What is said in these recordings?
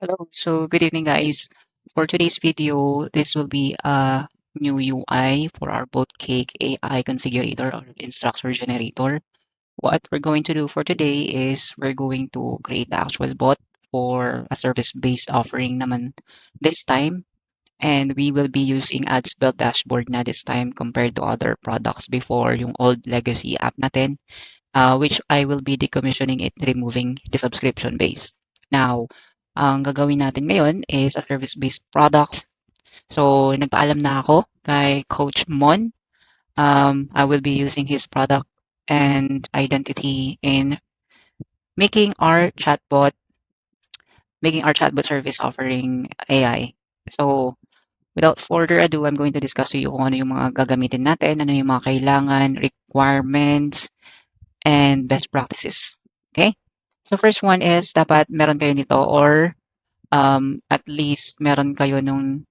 Hello. So good evening, guys. For today's video, this will be a new UI for our Boatcake AI configurator or instructor generator. What we're going to do for today is we're going to create the actual bot for a service-based offering naman this time. And we will be using ads build dashboard na this time compared to other products before yung old legacy app natin, which I will be decommissioning it, removing the subscription base. Now, ang gagawin natin ngayon is a service-based products. So, nagpaalam na ako kay Coach Mon. I will be using his product and identity in making our chatbot, service offering AI. So, without further ado, I'm going to discuss to you kung ano yung mga gagamitin natin, ano yung mga kailangan, requirements, and best practices. Okay? So first one is dapat meron kayo nito or at least meron kayo nung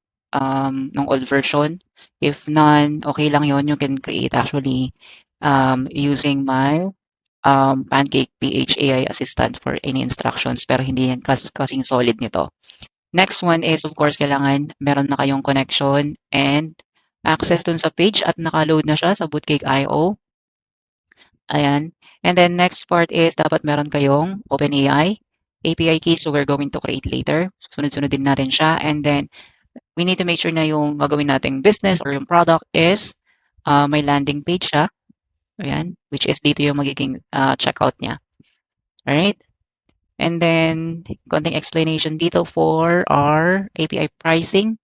old version. If none, okay lang yon. You can create actually using my Pancake PH AI assistant for any instructions pero hindi yan kasing solid nito. Next one is of course kailangan meron na kayong connection and access dun sa page at naka-load na siya sa Bootcake.io. Ayan. And then next part is dapat meron kayong OpenAI API key. So we're going to create later. Sunod-sunod din natin siya. And then we need to make sure na yung gagawin nating business or yung product is may landing page siya. Ayan. Which is dito yung magiging checkout niya. Alright. And then konting explanation dito for our API pricing.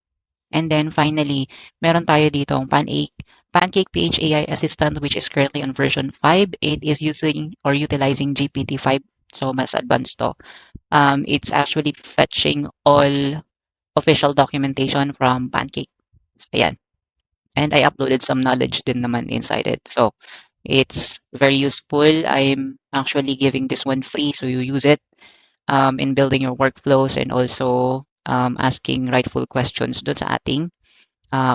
And then finally, meron tayo dito ang Pancake PH AI Assistant, which is currently on version 5. It is using or utilizing GPT-5, so mas advanced to. It's actually fetching all official documentation from Pancake. So, ayan. And I uploaded some knowledge din naman inside it. So it's very useful. I'm actually giving this one free, so you use it in building your workflows and also asking rightful questions dun sa ating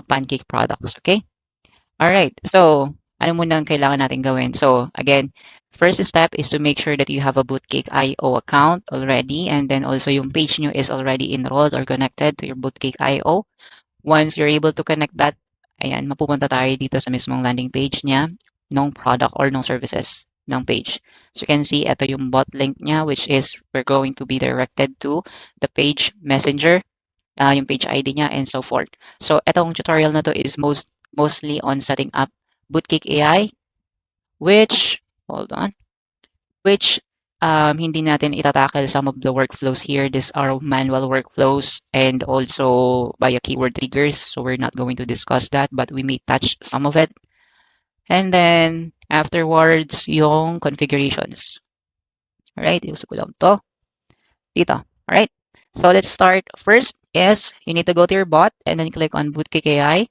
Pancake products. Okay? Alright. So, ano muna ang kailangan natin gawin? So, again, first step is to make sure that you have a Bootcake.io account already and then also yung page nyo is already enrolled or connected to your Bootcake.io. Once you're able to connect that, ayan, mapupunta tayo dito sa mismong landing page niya ng product or ng services ng page. So you can see, ito yung bot link niya, which is we're going to be directed to the page messenger, yung page ID niya, and so forth. So itong tutorial na to is mostly on setting up Bootcake AI, which, hold on, which hindi natin itatackle some of the workflows here. These are manual workflows and also via keyword triggers. So we're not going to discuss that, but we may touch some of it. And then afterwards, yung configurations. Alright, gusto ko lang to. Dito. Alright. So let's start. First is you need to go to your bot and then click on Bootcake AI.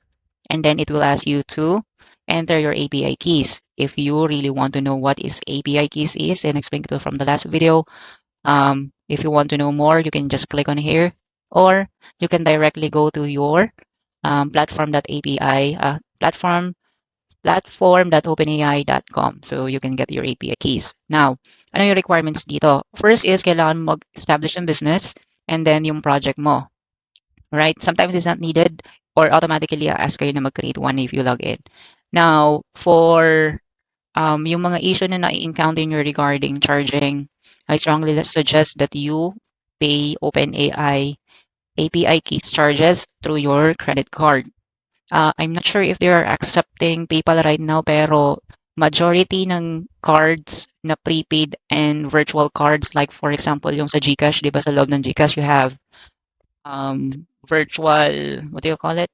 And then it will ask you to enter your API keys. If you really want to know what is API keys is and explain it from the last video, if you want to know more, you can just click on here, or you can directly go to your platform.api platform.openai.com. So you can get your API keys. Now, ano yung requirements dito? First is kailangan mag-establish ng business and then yung project mo. Right? Sometimes it's not needed or automatically ask kayo na mag-create one if you log in. Now, for yung mga issue na na-encounter nyo regarding charging, I strongly suggest that you pay OpenAI API keys charges through your credit card. I'm not sure if they are accepting PayPal right now, pero majority ng cards na prepaid and virtual cards, like for example, yung sa GCash, di ba sa loob ng GCash, you have virtual, what do you call it?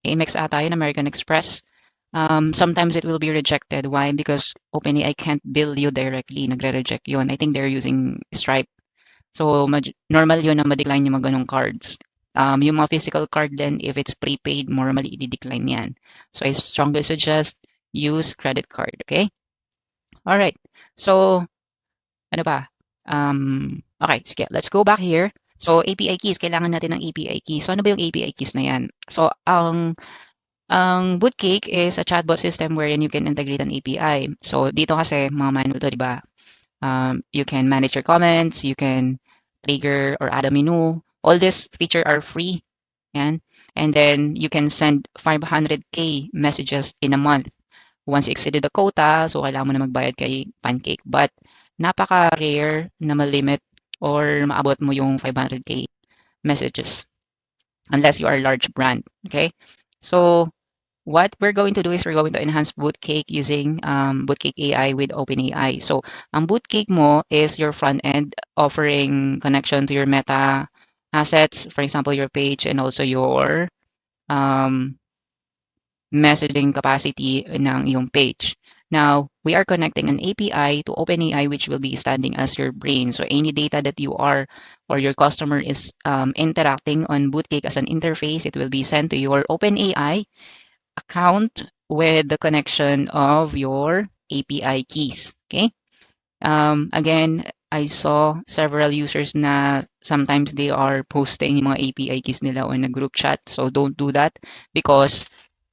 Amex ata yun, American Express. Sometimes it will be rejected. Why? Because OpenAI can't bill you directly. Nagre-reject yun. I think they're using Stripe. So, normal yun na ma-decline yung mga ganong cards. Yung mga physical card then, if it's prepaid, normally i-decline yan. So, I strongly suggest use credit card. Okay? Alright. So, ano ba? Okay, sige. Let's go back here. So, API keys. Kailangan natin ng API keys. So, ano ba yung API keys na yan? So, ang Bootcake is a chatbot system wherein you can integrate an API. So, dito kasi, mga manual to, di ba? You can manage your comments, you can trigger or add a menu, All these feature are free. Yan. And then you can send 500K messages in a month. Once you exceeded the quota, so kailangan mo na magbayad kay Pancake. But napaka-rare na malimit or maabot mo yung 500K messages unless you are a large brand. Okay? So what we're going to do is we're going to enhance Bootcake using Bootcake AI with OpenAI. So ang Bootcake mo is your front end offering connection to your Meta assets, for example, your page and also your um, messaging capacity ng iyong page. Now, we are connecting an API to OpenAI, which will be standing as your brain. So any data that you are or your customer is interacting on Bootcake as an interface, it will be sent to your OpenAI account with the connection of your API keys. Okay. Again, I saw several users na sometimes they are posting yung mga API keys nila on a group chat. So don't do that because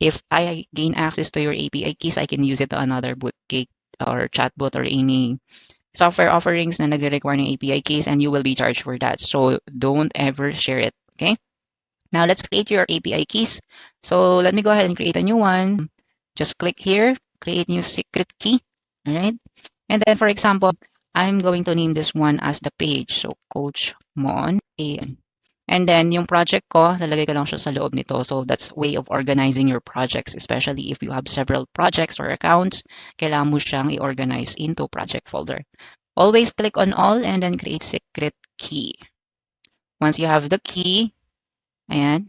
if I gain access to your API keys, I can use it to another Bootcake or chatbot or any software offerings na nagre-require ng API keys and you will be charged for that. So don't ever share it. Okay. Now let's create your API keys. So let me go ahead and create a new one. Just click here, create new secret key. All right. And then for example, I'm going to name this one as the page. So Coach Mon AN. And then yung project ko, lalagay ko lang siya sa loob nito. So that's way of organizing your projects, especially if you have several projects or accounts, kailangan mo siyang i-organize into project folder. Always click on all and then create secret key. Once you have the key, ayan,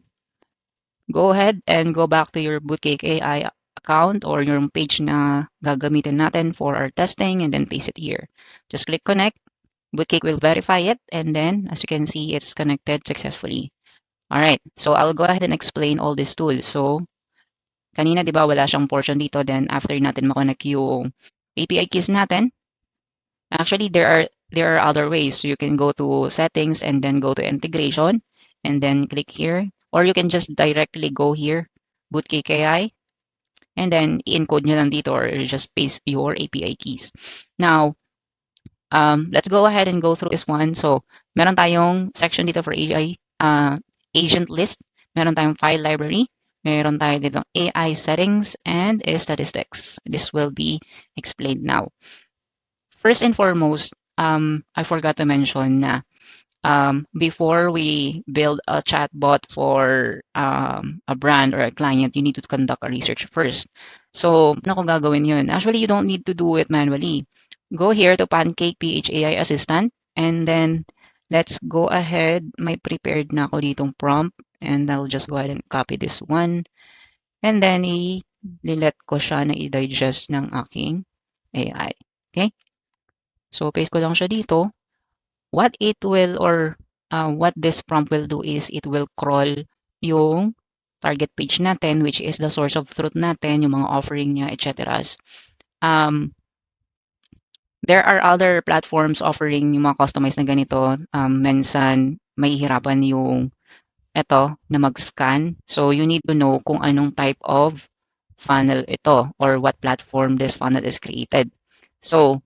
go ahead and go back to your Bootcake AI account or your page na gagamitin natin for our testing and then paste it here. Just click connect. Bootcake will verify it and then as you can see, it's connected successfully. All right, so I'll go ahead and explain all these tools. So kanina 'di ba wala siyang portion dito, then after natin ma-connect yung API keys natin, actually there are other ways. So you can go to settings and then go to integration and then click here, or you can just directly go here, Bootcake AI, and then i-encode nyo lang dito or just paste your API keys. Now, let's go ahead and go through this one. So, meron tayong section dito for AI agent list. Meron tayong file library. Meron tayo dito AI settings and statistics. This will be explained now. First and foremost, I forgot to mention na before we build a chatbot for a brand or a client, you need to conduct a research first. So, ano kung gagawin yun? Actually, you don't need to do it manually. Go here to Pancake PH AI Assistant and then let's go ahead. May prepared na ako ditong prompt and I'll just go ahead and copy this one and then i-let ko siya na i-digest ng aking AI. Okay? So, paste ko lang siya dito. What it will or what this prompt will do is it will crawl yung target page natin, which is the source of truth natin, yung mga offering niya, etc. There are other platforms offering yung mga customized na ganito. Minsan, may hirapan yung eto na mag-scan. So, you need to know kung anong type of funnel ito or what platform this funnel is created. So,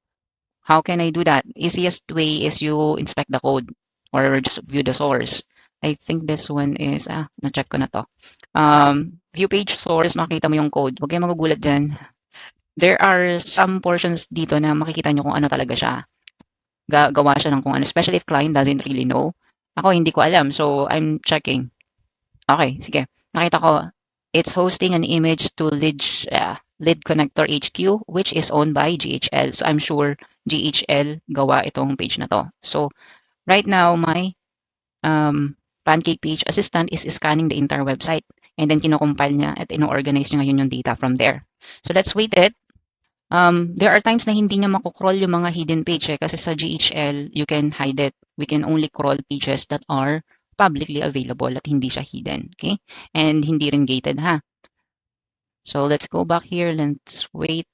how can I do that? Easiest way is you inspect the code or just view the source. I think this one is, na-check ko na to. View page source, makita mo yung code. Huwag kayong magugulat dyan. There are some portions dito na makikita nyo kung ano talaga siya. Gawa siya ng kung ano, especially if client doesn't really know. Ako, hindi ko alam. So, I'm checking. Okay, sige. Nakita ko, it's hosting an image to Lead Connector HQ, which is owned by GHL. So, I'm sure GHL gawa itong page na to. So, right now, my Pancake Page Assistant is scanning the entire website. And then, kinocompile niya at ino-organize niya ngayon yung data from there. So, let's wait it. There are times na hindi niya makukroll yung mga hidden page kasi sa GHL, you can hide it. We can only crawl pages that are publicly available at hindi siya hidden. Okay? And hindi rin gated, ha? So let's go back here. Let's wait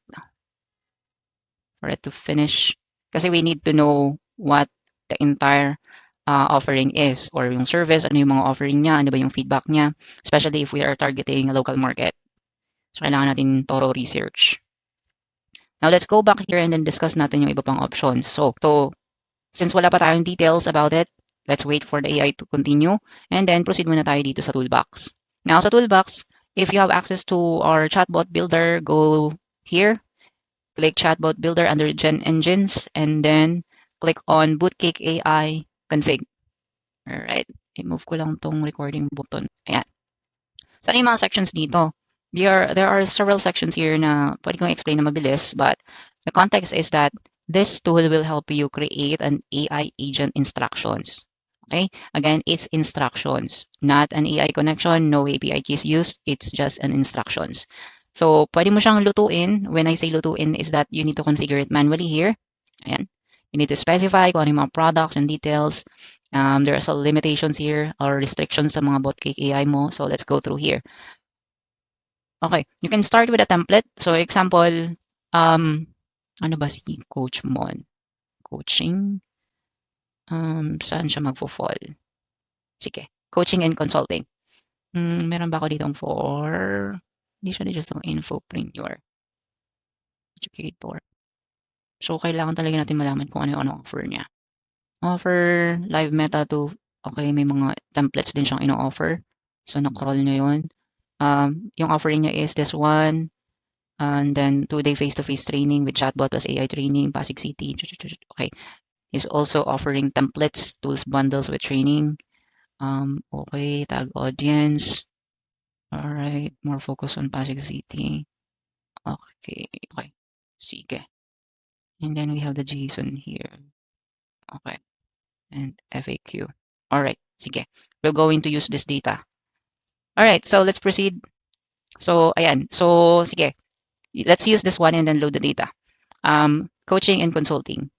for it to finish. Kasi we need to know what the entire offering is or yung service, ano yung mga offering niya, ano ba yung feedback niya, especially if we are targeting a local market. So kailangan natin thorough research. Now, let's go back here and then discuss natin yung iba pang options. So since wala pa tayong details about it, let's wait for the AI to continue and then proceed muna tayo dito sa toolbox. Now sa toolbox, if you have access to our chatbot builder, go here, click chatbot builder under Gen Engines, and then click on Bootcake AI config. Alright, i-move ko lang tong recording button. Ayan. So ano yung mga sections dito? There are several sections here na pwede kong explain na mabilis, but the context is that this tool will help you create an AI agent instructions. Okay? Again, it's instructions, not an AI connection, no API keys used, it's just an instructions. So, pwede mo siyang lutuin. When I say lutuin is that you need to configure it manually here. Ayan. You need to specify kung ano yung mga products and details. There are some limitations here or restrictions sa mga Bootcake AI mo. So, let's go through here. Okay, you can start with a template. So, example, ano ba si Coach Mon? Coaching? Saan siya magfo-fall? Sige, coaching and consulting. Meron ba ako ditong for, hindi siya dito infopreneur, educator. So, kailangan talaga natin malaman kung ano yung offer niya. Offer, live meta to, okay, may mga templates din siyang ino-offer. So, na-crawl niya yun. Yung offering niya is this one, and then 2-day face-to-face training with chatbot plus AI training, Pasig City. Okay. He's also offering templates, tools bundles with training. Okay, tag audience. All right, more focus on Pasig City. Okay. Sige. And then we have the JSON here. Okay. And FAQ. All right, sige. We're going to use this data. All right, so let's proceed. So, ayan. So, sige. Let's use this one and then load the data. Coaching and consulting.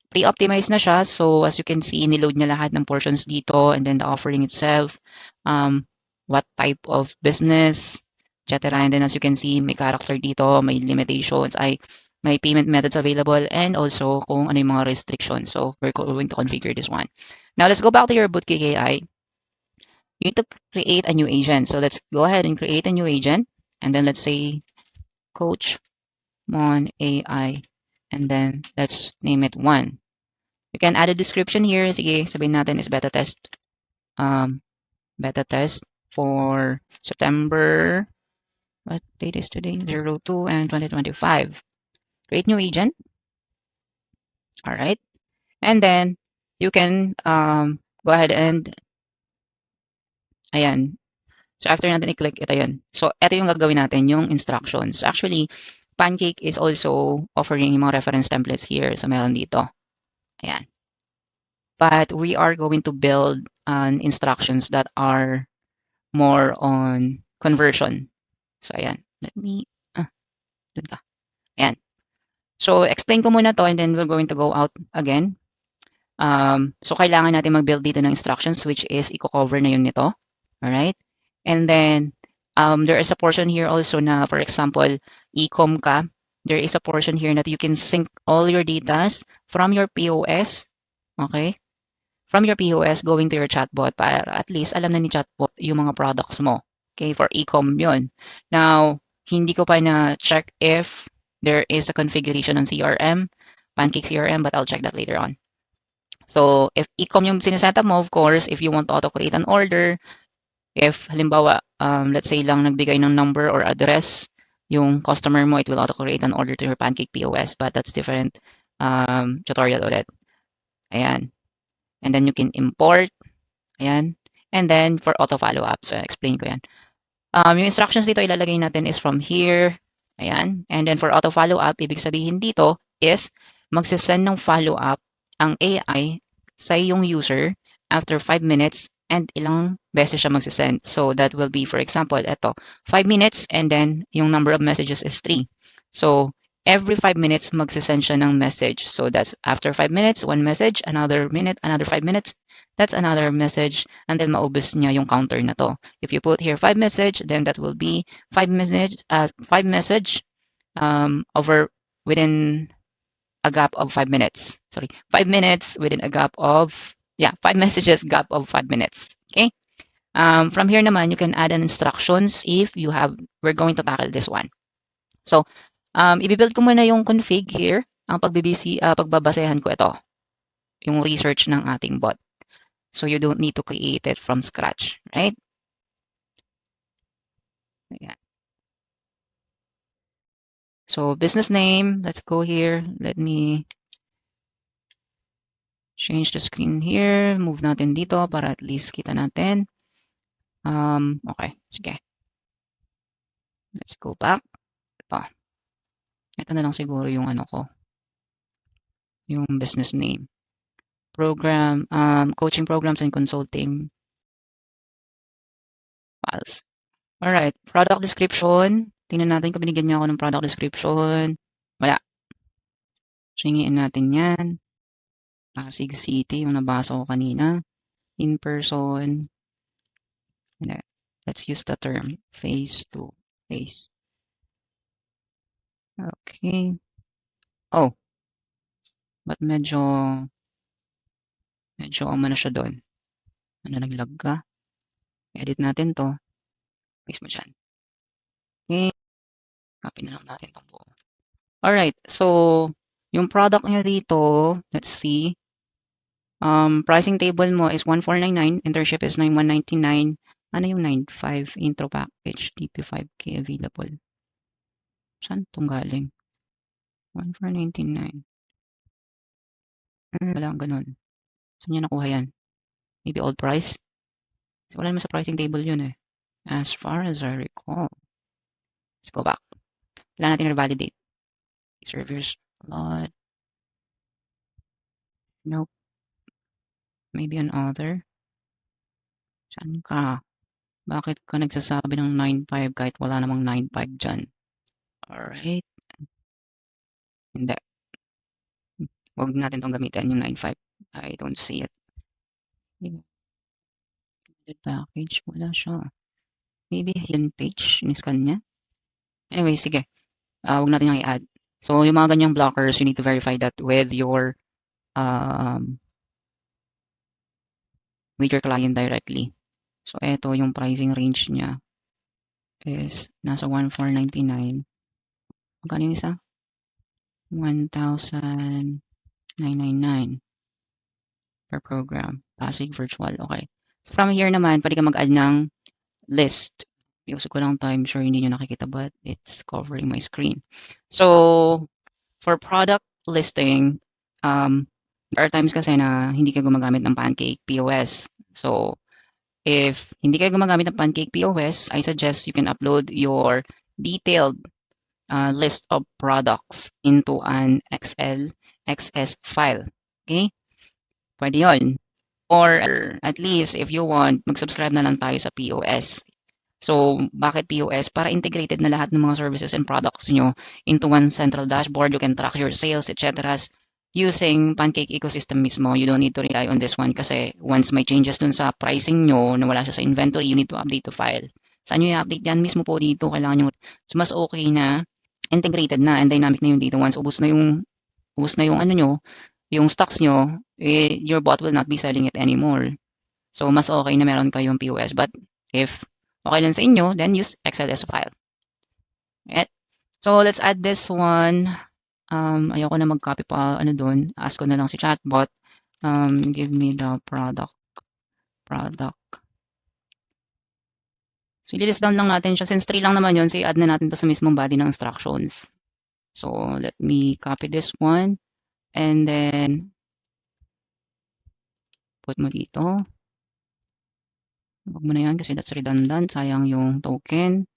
Pre-optimized na siya. So, as you can see, niload niya lahat ng portions dito and then the offering itself, what type of business, etc. And then as you can see, may character dito, may limitations, may payment methods available, and also kung ano yung mga restrictions. So, we're going to configure this one. Now, let's go back to your Bootcake AI. You need to create a new agent. So, let's go ahead and create a new agent. And then let's say Coach Mon AI. And then let's name it 1. You can add a description here. Sige, sabihin natin is beta test. Beta test for September, what date is today? 02 and 2025. Create new agent. All right. And then you can go ahead and ayan. So after natin i-click ito yun. So ito yung gagawin natin, yung instructions. So actually, Pancake is also offering yung mga reference templates here. So meron dito. Ayan. But we are going to build instructions that are more on conversion. So, ayan. Let me, dun ka. Ayan. So, explain ko muna to and then we're going to go out again. So, kailangan natin mag-build dito ng instructions which is i-cover na yun nito. Alright? And then, there is a portion here also na, for example, e-com ka. There is a portion here that you can sync all your data from your POS. Okay? From your POS going to your chatbot para at least alam na ni chatbot yung mga products mo. Okay, for e-com yun. Now, hindi ko pa na-check if there is a configuration on CRM, Pancake CRM, but I'll check that later on. So, if e-com yung sineset up mo, of course, if you want to auto-create an order, if halimbawa, let's say lang nagbigay ng number or address yung customer mo, it will auto-create an order to your Pancake POS, but that's different tutorial ulit. Ayan. And then you can import. Ayan. And then for auto follow-up. So, explain ko yan. Yung instructions dito ilalagay natin is from here. Ayan. And then for auto follow-up, ibig sabihin dito is magsasend ng follow-up ang AI sa yung user after 5 minutes and ilang beses siya magsasend. So, that will be, for example, ito, 5 minutes and then yung number of messages is 3. So, every 5 minutes magsasend siya ng message. So, that's after 5 minutes, 1 message, another minute, another 5 minutes, that's another message, and then maubos niya yung counter na to. If you put here 5 message, then that will be 5 message over within a gap of 5 minutes. Sorry, 5 minutes within a gap of 5 messages gap of 5 minutes. Okay. From here naman, you can add an instructions if you have. We're going to tackle this one. So, i-build ko muna yung config here. Ang pagbabasehan ko ito, yung research ng ating bot. So you don't need to create it from scratch, right? Ayan. So business name, let's go here. Let me change the screen here. Move natin dito para at least kita natin. Okay, sige. Let's go back. Ito na lang siguro yung ano ko, yung business name. Program, coaching programs and consulting files. Alright, product description. Tingnan natin kung binigyan niya ako ng product description. Wala. Singiin natin yan. Pasig City, yung nabasa ko kanina. In person. Hindi. Let's use the term phase 2. Phase. Okay. Oh. But medyo umano siya doon. Ano, naglag ka? Edit natin to. Paste mo dyan. Okay. Copy na lang natin itong buo. Alright. So, yung product niya dito, let's see. Pricing table mo is 1499. Internship is 9199. Ano yung 95? Intro package, TP5K available. Saan itong galing? 1499. Wala kang ganun. Saan niya nakuha yan? Maybe old price? Kasi wala naman sa pricing table yun eh. As far as I recall. Let's go back. Wala natin revalidate. Servers lot. Nope. Maybe an other. Saan ka? Bakit ka nagsasabi ng 9.5 kahit wala namang 9.5 dyan? Alright. Hindi. Huwag natin itong gamitin yung 9.5. I don't see it. Package. Wala siya. Maybe hidden page. Iniscan niya. Anyway, sige. Huwag natin yung i-add. So, yung mga ganyang blockers, you need to verify that with your client directly. So, eto yung pricing range niya is nasa 1499. Magkano yung isa? 1,999 per program. Pasig virtual. Okay. So, from here naman, pwede ka mag-add ng list. Iusok ko lang time. Sure, hindi nyo nakikita but it's covering my screen. So, for product listing, there are times kasi na hindi ka gumagamit ng Pancake POS. So, if hindi kayo gumagamit ng Pancake POS, I suggest you can upload your detailed list of products into an Excel XS file. Okay? Pwede yun. Or at least, if you want, mag-subscribe na lang tayo sa POS. So, bakit POS? Para integrated na lahat ng mga services and products nyo into one central dashboard. You can track your sales, etc. using Pancake ecosystem mismo. You don't need to rely on this one kasi once may changes dun sa pricing nyo, na wala siya sa inventory, you need to update the file. Saan nyo i-update yan? Mismo po dito, kailangan nyo. So, mas okay na integrated na and dynamic na yung dito. Once ubos na yung ano nyo, yung stocks nyo, your bot will not be selling it anymore. So, mas okay na meron kayong POS. But if okay lang sa inyo, then use Excel as a file. Right? So, let's add this one. Ayoko na mag-copy pa doon. Ask ko na lang si chatbot. Give me the product. So, i-list down lang natin siya. Since 3 lang naman yun, so i-add na natin to sa mismong body ng instructions. So, let me copy this one. And then, put mo dito. Huwag mo na yan kasi that's redundant. Sayang yung token.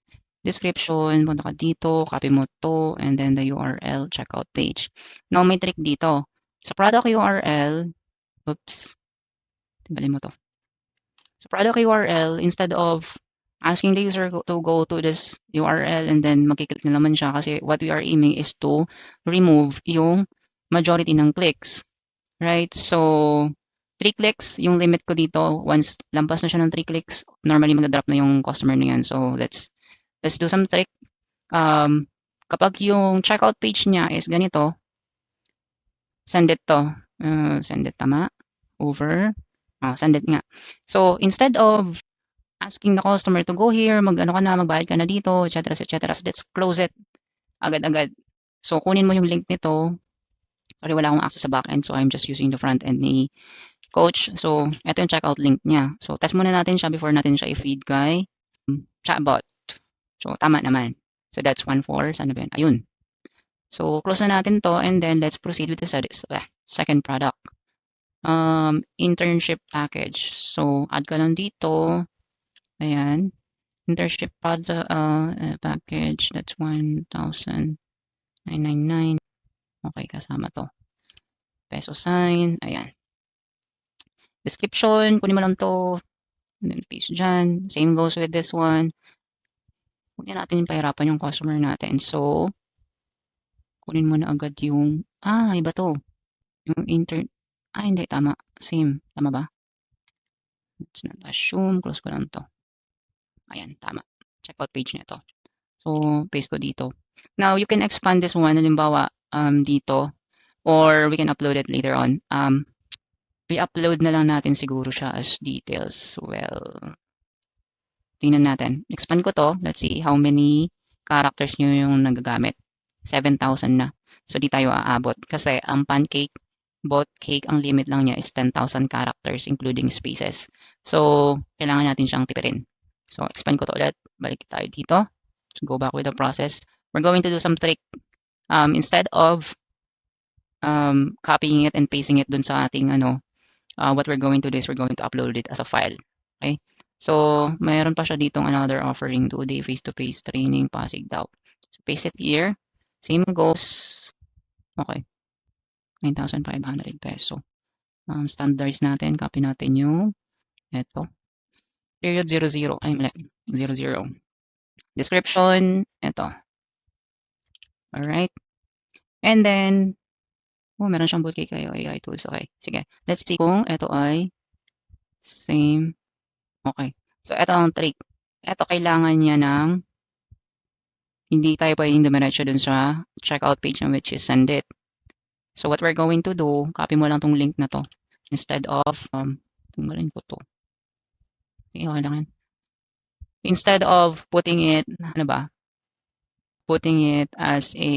Description, punta ka dito, copy mo to, and then the URL, checkout page. Now, may trick dito. Sa product URL, oops, tinggalin mo to. Sa product URL, instead of asking the user to go to this URL and then magkiklik na naman siya kasi what we are aiming is to remove yung majority ng clicks. Right? So, 3 clicks, yung limit ko dito, once lampas na siya ng 3 clicks, normally mag-drop na yung customer na yan. So, let's do some trick. Kapag yung checkout page niya is ganito, send it to. Send it, tama? Over. Send it nga. So, instead of asking the customer to go here, magbayad ka na dito, etc. etc. So, let's close it agad-agad. So, kunin mo yung link nito. Sorry, wala akong access sa backend, so I'm just using the front end ni coach. So, ito yung checkout link niya. So, test muna natin siya before natin siya i-feed kay chatbot. So, tama naman. So, that's 1 for, saan na ba yun? Ayun. So, close na natin to and then let's proceed with the second product. Internship package. So, add ka lang dito. Ayan. Internship package. That's 1,999. Okay, kasama to. Peso sign. Ayan. Description. Kunin mo lang to. And then paste dyan. Same goes with this one. Huwag na natin pahirapan yung customer natin. So, kunin mo na agad yung, iba to. Yung hindi, tama. Same. Tama ba? Let's not assume. Close ko lang to. Ayan, tama. Checkout page na ito. So, paste ko dito. Now, you can expand this one. Halimbawa, dito. Or we can upload it later on. I-upload na lang natin siguro siya as details. Well, tingnan natin. Expand ko to. Let's see how many characters nyo yung nagagamit. 7,000 na. So, di tayo aabot. Kasi ang pancake, bot cake, ang limit lang niya is 10,000 characters including spaces. So, kailangan natin siyang tipirin. So, expand ko to ulit. Balik tayo dito. So, go back with the process. We're going to do some trick. Instead of copying it and pasting it dun sa ating what we're going to do is we're going to upload it as a file. Okay? So, mayroon pa siya ditong another offering, 2-day face-to-face training, Pasig daw. So, paste it here. Same goes. Okay. 9,500 peso. Standards natin, copy natin yung ito. Period 00. Ay, mali. 00. Description, ito. Alright. And then, meron siyang bootcake kayo, AI tools. Okay. Sige. Let's see kung ito ay same. Okay. So, ito ang trick. Ito, kailangan niya ng hindi tayo pwedeng dumiretso dun sa checkout page na which is send it. So, what we're going to do, copy mo lang tong link na to. Instead of, tunggalin ko to. Okay, okay lang yan. Instead of putting it, putting it as a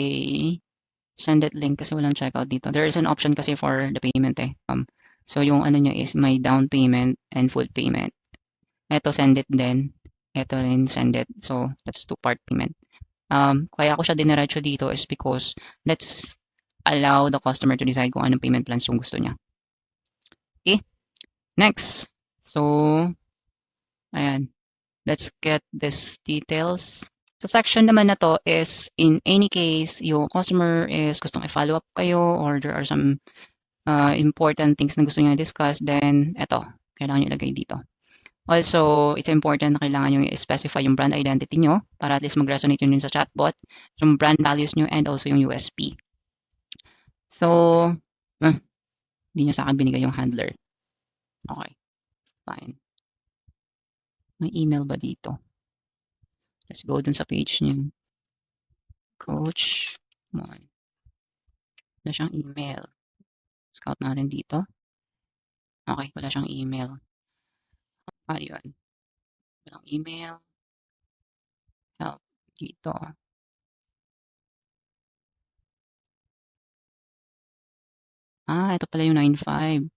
send it link kasi walang checkout dito. There is an option kasi for the payment eh. So, yung ano niya is may down payment and full payment. Ito send it din. Ito rin send it. So, that's two-part payment. Kaya ako siya diniretso dito is because let's allow the customer to decide kung anong payment plans yung gusto niya. Okay? Next. So, ayan. Let's get these details. Sa section naman na to is in any case, yung customer is gustong i-follow up kayo or there are some important things na gusto niya discuss, then eto, kailangan nyo ilagay dito. Also, it's important na kailangan nyo i-specify yung brand identity nyo para at least mag-resonate yun sa chatbot, yung brand values nyo, and also yung USP. So, hindi nyo sa akin binigay yung handler. Okay, fine. May email ba dito? Let's go dun sa page niyo. Coach, come on. Wala siyang email. Scout natin dito. Okay, wala siyang email. Yun. Walang email. Help. Dito. Ito pala yung 9.5.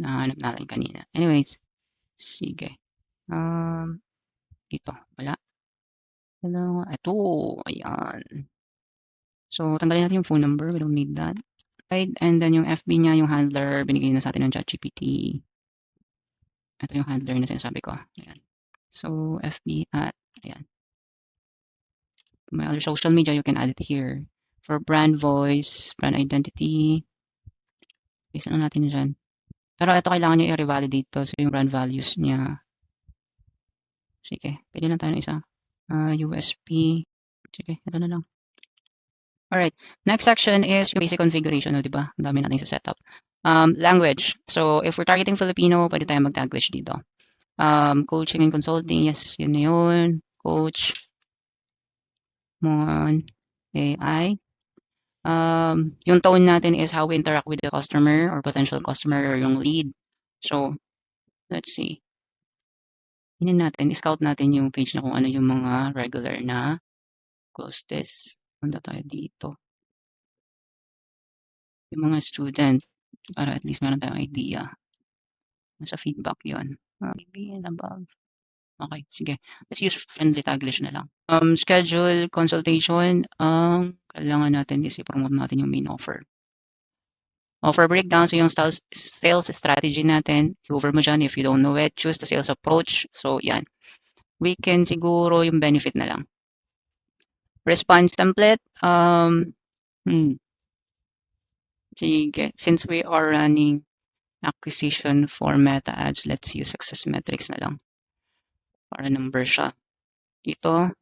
Nahanap natin kanina. Anyways, sige. Dito. Wala. Ito. Ayan. So, tanggalin natin yung phone number. We don't need that. Right? And then yung FB niya, yung handler, binigay na sa atin ng ChatGPT. Ito yung handler na sinasabi ko. Ayan. So, FB at, ayan. My other social media, you can add it here. For brand voice, brand identity, paste na natin dyan. Pero ito kailangan nyo i-revalidate to. So, yung brand values niya. Sige, pwede lang tayo ng isa. USP. Sige, ito na lang. Alright, next section is yung basic configuration. O, diba? Ang dami natin sa setup. Language. So, if we're targeting Filipino, pwede tayo mag-Taglish dito. Coaching and consulting, yes, yun na yun. Coach. Mon. AI. Yung tone natin is how we interact with the customer or potential customer or yung lead. So, let's see. Hinin natin, scout natin yung page na kung ano yung mga regular na close this. Punta tayo dito. Yung mga student. Para at least meron tayong idea. Nasa feedback yon. Maybe and above. Okay, sige. Let's use friendly Taglish na lang. Schedule consultation. Kailangan natin is i-promote natin yung main offer. Offer breakdown, so yung sales strategy natin, cover mo dyan if you don't know it. Choose the sales approach. So, yan. We can siguro yung benefit na lang. Response template. Sige. Since we are running acquisition for meta ads, let's use success metrics na lang. Para number siya. Dito.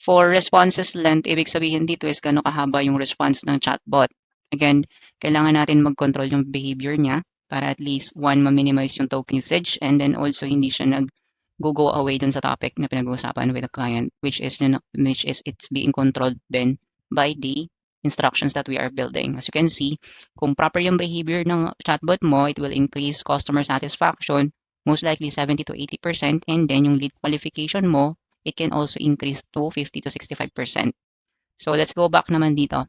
For responses length, ibig sabihin dito is gano'ng kahaba yung response ng chatbot. Again, kailangan natin mag-control yung behavior niya para at least one, ma-minimize yung token usage and then also hindi siya go away dun sa topic na pinag-uusapan with the client which is it's being controlled then by the instructions that we are building. As you can see, kung proper yung behavior ng chatbot mo, it will increase customer satisfaction, most likely 70 to 80%, and then yung lead qualification mo, it can also increase to 50 to 65%. So let's go back naman dito.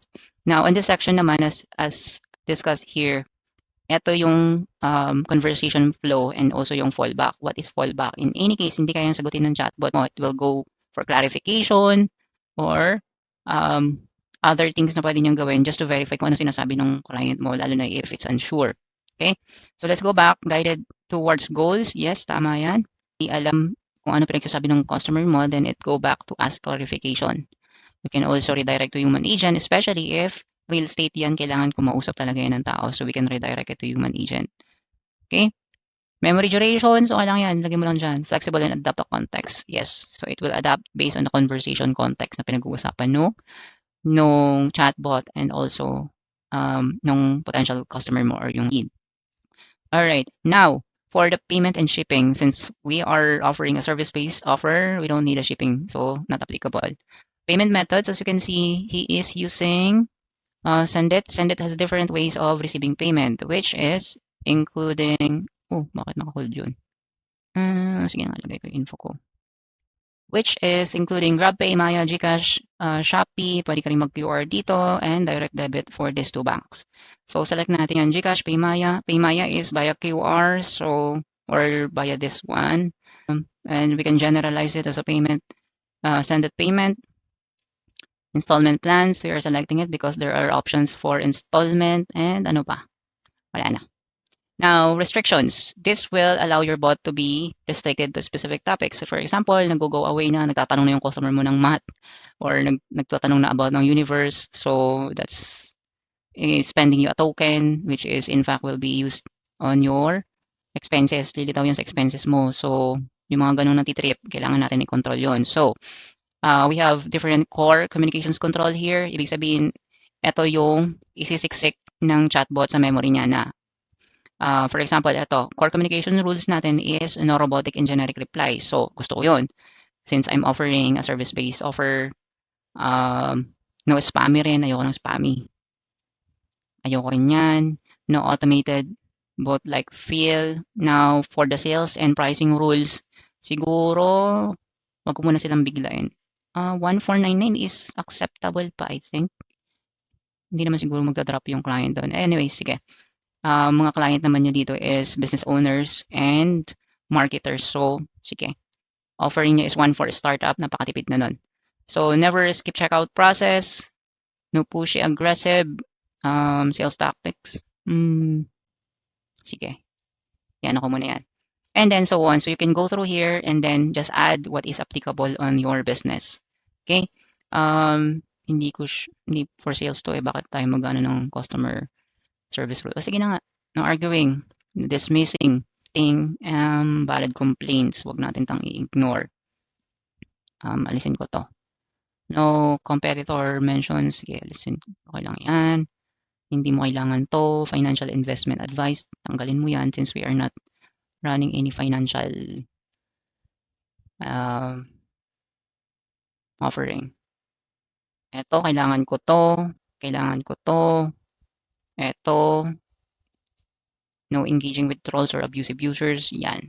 Now, in this section naman, as discussed here, ito yung conversation flow and also yung fallback. What is fallback? In any case, hindi kayang sagutin ng chatbot mo. It will go for clarification or other things na pwede niyang gawin just to verify kung ano sinasabi ng client mo, lalo na if it's unsure. Okay? So let's go back. Guided towards goals. Yes, tama yan. Hindi alam kung ano pinagsasabi ng customer mo, then it go back to ask clarification. You can also redirect to human agent, especially if real estate yan, kailangan kumausap talaga yan ng tao. So we can redirect it to human agent. Okay? Memory duration, so okay lang yan. Lagyan mo lang dyan. Flexible and adapt to context. Yes. So it will adapt based on the conversation context na pinag-uusapan nung chatbot and also nung potential customer mo or yung lead. Alright, now, for the payment and shipping, since we are offering a service-based offer, we don't need a shipping, so not applicable. Payment methods, as you can see, he is using Sendit. Sendit has different ways of receiving payment, which is including, bakit naka-hold yun? Sige nga, lagay ko yung info ko. Which is including GrabPay, Maya, GCash, Shopee, pwede ka rin mag-QR dito, and direct debit for these two banks. So select natin yan, GCash, PayMaya. PayMaya is via QR, so, or via this one. And we can generalize it as a payment, send it payment. Installment plans, we are selecting it because there are options for installment and ano pa, wala na. Now, restrictions. This will allow your bot to be restricted to specific topics. So for example, nag-go away na, nagtatanong na yung customer mo ng math or nagtatanong na about ng universe. So that's spending you a token which is in fact will be used on your expenses. Lilitaw yun sa expenses mo. So yung mga ganun natitrip, kailangan natin i-control yun. So we have different core communications control here. Ibig sabihin, ito yung isisiksik ng chatbot sa memory niya na for example, ito, core communication rules natin is no robotic and generic reply. So, gusto ko yun. Since I'm offering a service-based offer, no spammy rin. Ayoko ng spammy. Ayoko rin yan. No automated bot like fill. Now, for the sales and pricing rules, siguro, wag ko muna silang biglain. 1499 is acceptable pa, I think. Hindi naman siguro magdadrop yung client doon. Anyway, sige. Mga client naman niya dito is business owners and marketers. So, sige. Offering niya is one for startup. Napakatipid na nun. So, never skip checkout process. No pushy aggressive. Sales tactics. Sige. Yan ako muna yan. And then so on. So, you can go through here and then just add what is applicable on your business. Okay? Hindi for sales to eh. Bakit tayo magano ng customer service rule. O sige na nga, no arguing, dismissing, valid complaints, wag natin tang i-ignore. Alisin ko to. No competitor mentions, sige, alisin, okay lang yan. Hindi mo kailangan to, financial investment advice, tanggalin mo yan since we are not running any financial offering. Ito, kailangan ko to, Ito, no engaging with trolls or abusive users, yan.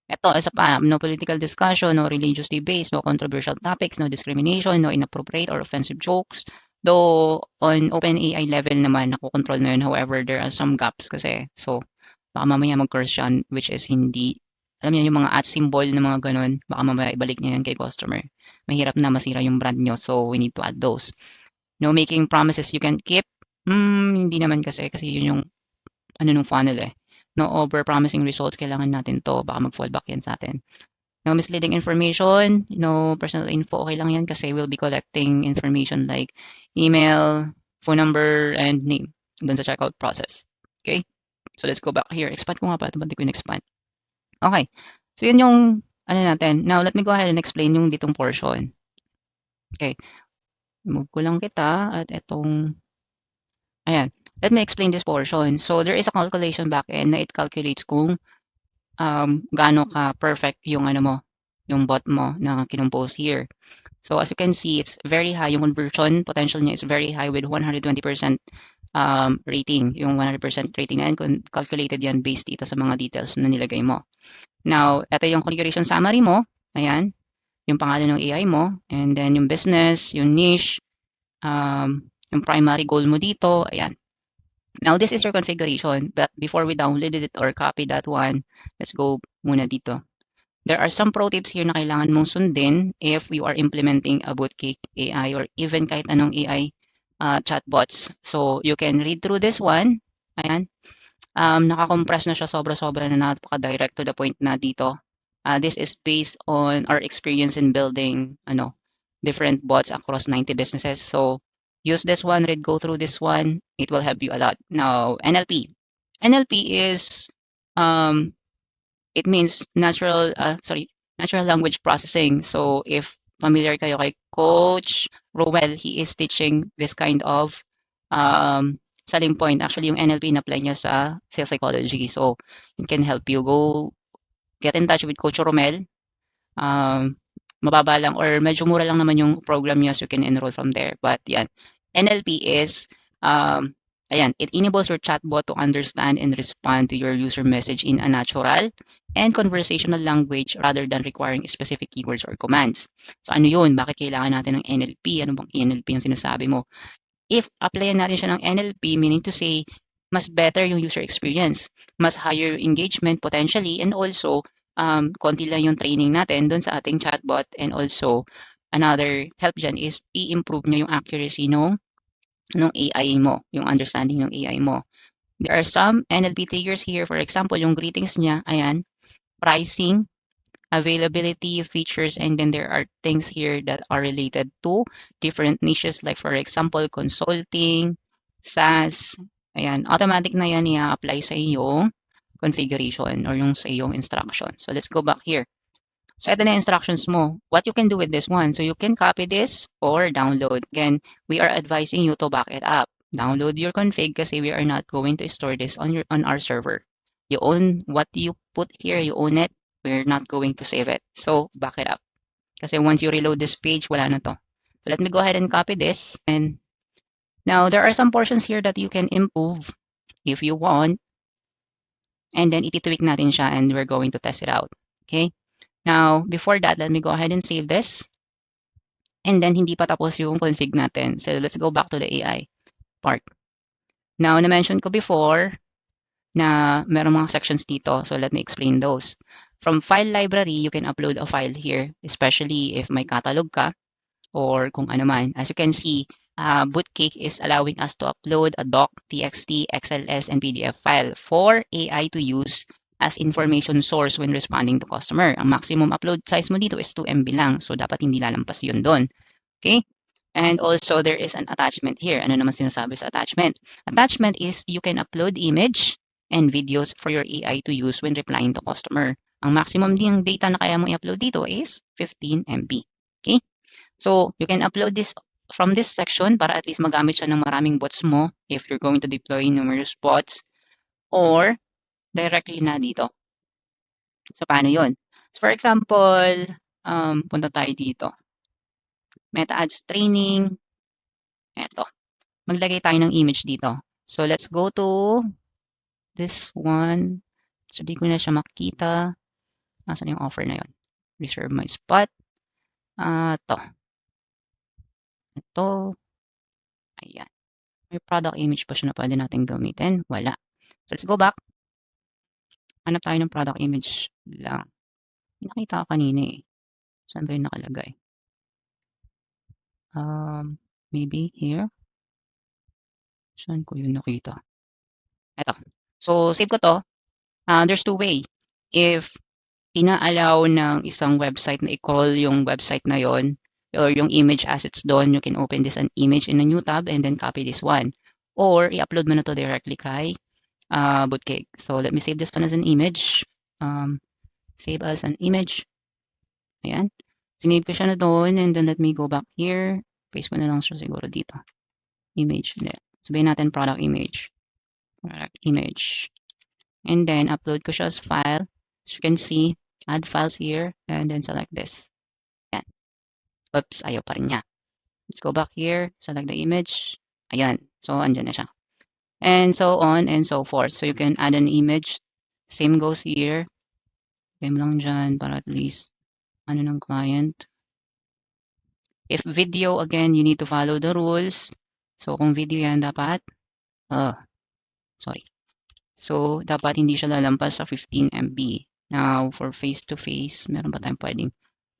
Ito, isa pa, no political discussion, no religiously based, no controversial topics, no discrimination, no inappropriate or offensive jokes, Though on OpenAI level naman nakokontrol na yun, however there are some gaps kasi. So baka mamaya mag-curse siya which is hindi alam niyo yung mga @ symbol na mga gano'n, baka mamaya ibalik niya yan kay customer. Mahirap na masira yung brand niyo, so we need to add those. No making promises you can keep, hindi naman kasi yun yung ano nung funnel, eh. No over-promising results, kailangan natin 'to, baka mag-fallback yan sa'tin. No misleading information, no personal info, okey lang yan kasi we'll be collecting information like email, phone number, and name dun sa checkout process. Okay. So let's go back here. Expand ko nga pala, ba't di ko in-expand? Okay. So yun yung ano natin. Now let me go ahead and explain yung ditong portion. Okay. Move ko lang kita at etong ayan. Let me explain this portion. So there is a calculation backend na it calculates kung gaano ka-perfect yung ano mo, yung bot mo na kinompose here. So as you can see, it's very high. Yung conversion potential niya is very high with 120% rating. Yung 100% rating na yan, calculated yan based dito sa mga details na nilagay mo. Now, ito yung configuration summary mo. Ayan, yung pangalan ng AI mo. And then yung business, yung niche, yung primary goal mo dito. Ayan. Now, this is your configuration. But before we download it or copy that one, let's go muna dito. There are some pro tips here na kailangan mong sundin if you are implementing a Bootcake AI or even kahit anong AI chatbots. So, you can read through this one. Ayan. Nakakompress na siya sobra-sobra na napaka-direct to the point na dito. This is based on our experience in building different bots across 90 businesses. So, use this one, go through this one. It will help you a lot. Now, NLP. NLP is it means natural language processing. So if familiar kayo kay Coach Rowell, he is teaching this kind of selling point. Actually, yung NLP na-apply niya sa sales psychology. So it can help you. Go get in touch with Coach Romel. Mababa lang or medyo mura lang naman yung program niya, so you can enroll from there. But yan, NLP is ayan, it enables your chatbot to understand and respond to your user message in a natural and conversational language rather than requiring specific keywords or commands. So ano yun? Bakit kailangan natin ng NLP? Ano bang NLP yung sinasabi mo? If applyan natin siya ng NLP, meaning to say, mas better yung user experience, mas higher engagement potentially, and also konti lang yung training natin doon sa ating chatbot, and also another help dyan is i-improve niya yung accuracy nung AI mo, yung understanding ng AI mo. There are some NLP triggers here. For example, yung greetings niya, ayan, pricing, availability, features, and then there are things here that are related to different niches, like for example, consulting, SaaS, ayan, automatic na yan i-apply sa iyong configuration or yung sa iyong instruction. So let's go back here. So ito na instructions mo. What you can do with this one, so you can copy this or download. Again, we are advising you to back it up. Download your config kasi we are not going to store this on our server. You own what you put here, you own it. We're not going to save it. So back it up. Kasi once you reload this page, wala na to. So let me go ahead and copy this. And now there are some portions here that you can improve if you want. And then iti-tweak natin siya and we're going to test it out. Okay? Now, before that, let me go ahead and save this. And then, hindi pa tapos yung config natin. So, let's go back to the AI part. Now, na-mention ko before na meron mga sections dito. So, let me explain those. From file library, you can upload a file here, especially if may catalog ka or kung ano man. As you can see, Bootcake is allowing us to upload a doc, TXT, XLS, and PDF file for AI to use as information source when responding to customer. Ang maximum upload size mo dito is 2 MB lang. So, dapat hindi lalampas yun doon. Okay? And also, there is an attachment here. Ano naman sinasabi sa attachment? Attachment is you can upload image and videos for your AI to use when replying to customer. Ang maximum din data na kaya mo i-upload dito is 15 MB. Okay? So, you can upload this from this section para at least magamit siya ng maraming bots mo if you're going to deploy numerous bots, or directly na dito. So, paano yun? So, for example, punta tayo dito. Meta Ads Training. Eto. Maglagay tayo ng image dito. So, let's go to this one. So, di ko na siya makita. Nasaan yung offer na yun? Reserve my spot. Ito. Ayan. May product image pa siya na pwede natin gamitin? Wala. So, let's go back. Hanap tayo ng product image lang. May nakita ko kanina eh. Saan ba yung nakalagay? Maybe here? Saan ko yun nakita? Eto. So, save ko to. There's two way. If ina-allow ng isang website na i-crawl yung website na yon or yung image assets doon, you can open this an image in a new tab and then copy this one. Or i-upload mo na to directly kay Bootcake. So let me save this one as an image. Save as an image. Ayan. Sinave ko siya na doon and then let me go back here. Paste ko na lang siya siguro dito. Image. Sabihin natin product image. Product image. And then upload ko siya as file. As you can see, add files here and then select this. Ayan. Oops, ayaw pa rin niya. Let's go back here, select the image. Ayan. So, andyan na siya. And so on and so forth. So, you can add an image. Same goes here. Same lang dyan para at least ano ng client. If video, again, you need to follow the rules. So, kung video yan, dapat, sorry. So, dapat hindi siya lalampas sa 15 MB. Now, for face-to-face, meron pa tayong pwedeng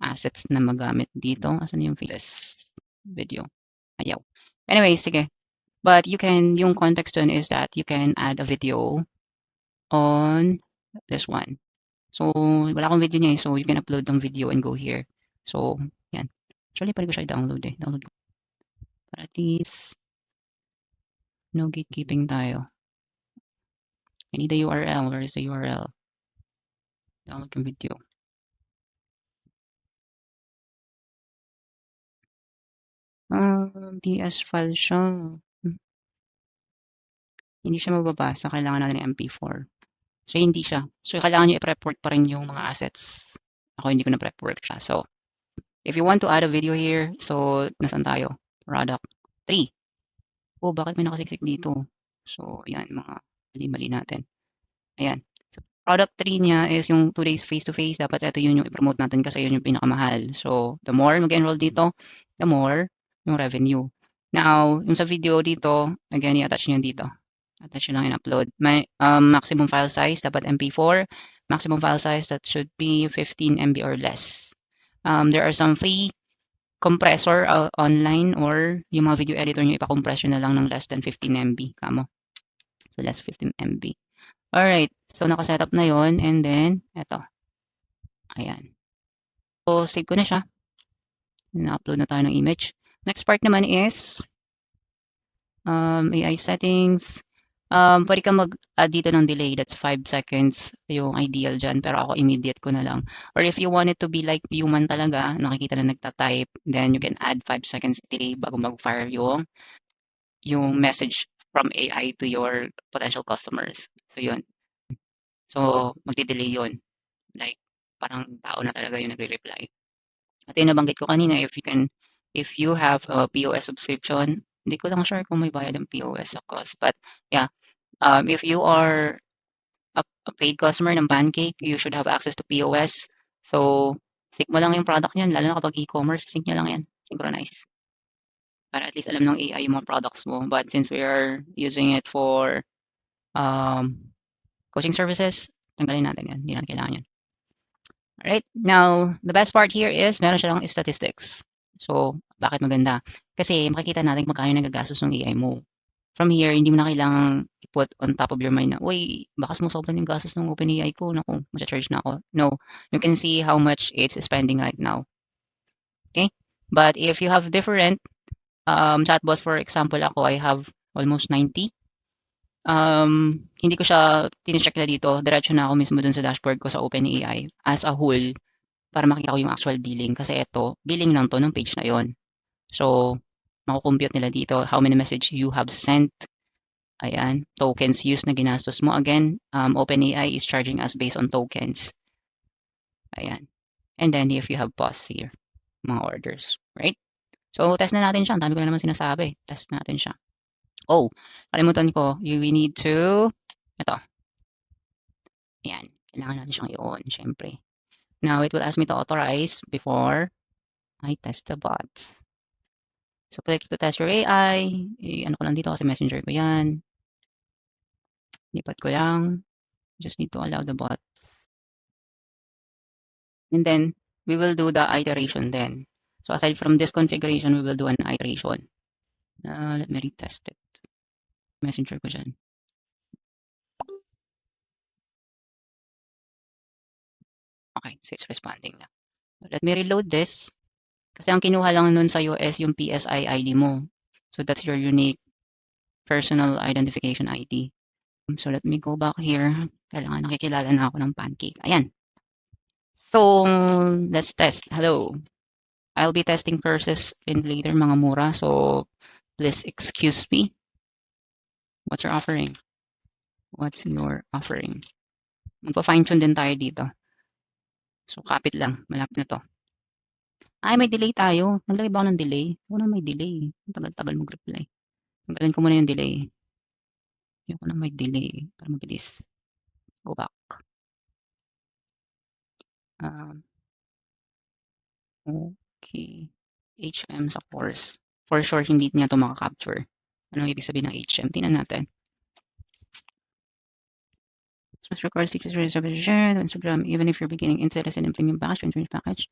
assets na magamit dito. Asan yung face video? Ayaw. Anyway, sige. But you can, yung context dun is that you can add a video on this one. So, wala akong video niya eh. So, you can upload ng video and go here. So, yan. Actually, pwede ko siya i-download eh. Download ko. Para at least, no gatekeeping tayo. I need the URL. Where is the URL? Download yung video. DS file siya. Hindi siya mababasa. Kailangan natin ng MP4. So, hindi siya. So, kailangan nyo i-prep work pa rin yung mga assets. Ako hindi ko na prep work siya. So, if you want to add a video here, so, nasan tayo? Product 3. Oh, bakit may nakasiksik dito? So, ayan, mga mali-mali natin. Ayan. So, product 3 niya is yung 2 days face-to-face. Dapat ito yun yung i-promote natin kasi yun yung pinakamahal. So, the more mag-enroll dito, the more yung revenue. Now, yung sa video dito, again, i-attach nyo dito. Attach nyo lang in upload. May maximum file size, dapat MP4. Maximum file size, that should be 15 MB or less. There are some free compressor online or yung mga video editor nyo ipa-compress na lang ng less than 15 MB. Kamo. So, less 15 MB. Alright. So, nakasetup na yon and then, eto. Ayan. So, save ko na siya. Na-upload na tayo ng image. Next part naman is AI settings. Pwede ka mag-add dito ng delay. That's 5 seconds yung ideal dyan. Pero ako immediate ko na lang. Or if you want it to be like human talaga, nakikita na nagta-type, then you can add 5 seconds delay bago mag-fire yung message from AI to your potential customers. So, yun. So, magdi-delay yun. Like, parang tao na talaga yung nagre-reply. At yung nabanggit ko kanina, if you have a POS subscription, hindi ko lang sure kung may bayad ng POS of course. But, yeah, if you are a paid customer ng Pancake, you should have access to POS. So, sync mo lang yung product niyan, lalo na kapag e-commerce, sync nyo lang yan, synchronize. Para at least alam ng AI yung mga products mo. But since we are using it for coaching services, tanggalin natin yan. Hindi natin kailangan yan. Alright, now, the best part here is meron siya lang statistics. So, bakit maganda? Kasi makikita natin magkano nagagastos ng AI mo. From here, hindi mo na kailangang i-put on top of your mind na, uy, baka sumasobra yung gastos ng OpenAI ko. Naku, mag-charge na ako. No, you can see how much it's spending right now. Okay? But if you have different chatbots, for example, ako, I have almost 90. Hindi ko siya tinicheck na dito. Diretso na ako mismo dun sa dashboard ko sa OpenAI as a whole para makita ko yung actual billing. Kasi ito, billing lang to ng page na yon. So, makukompute nila dito how many message you have sent. Ayan, tokens used na ginastos mo. Again, OpenAI is charging us based on tokens. Ayan. And then if you have pause here, mga orders, right? So, test na natin siya. Ang dami ko na naman sinasabi. Test natin siya. Oh, kalimutan ko. We need to, ito. Ayan. Kailangan natin siyang i-on, syempre. Now, it will ask me to authorize before I test the bots. So, click to test your AI. Ano ko lang dito kasi messenger ko yan. Lipat ko lang. Just need to allow the bot. And then, we will do the iteration then. So, aside from this configuration, we will do an iteration. Let me retest it. Messenger ko dyan. Okay, so it's responding na. Let me reload this. Kasi ang kinuha lang nun sa'yo is yung PSI ID mo. So, that's your unique personal identification ID. So, let me go back here. Kailangan nakikilala na ako ng Pancake. Ayan. So, let's test. Hello. I'll be testing curses in later, mga mura. So, please excuse me. What's your offering? What's your offering? Magpa-fine-tune din tayo dito. So, kapit lang. Malapit na to. Ay, may delay tayo. Naglagay ba ako ng delay? Ako na may delay. Ang tagal-tagal mag-reply. Tanggalin ko muna yung delay. Ayoko na may delay para mabilis. Go back. Okay. HM sa course. For sure, hindi niya ito maka-capture. Ano ibig sabihin ng HM? Tingnan natin. Just requires teachers to share to Instagram even if you're beginning interested in premium package, premium package.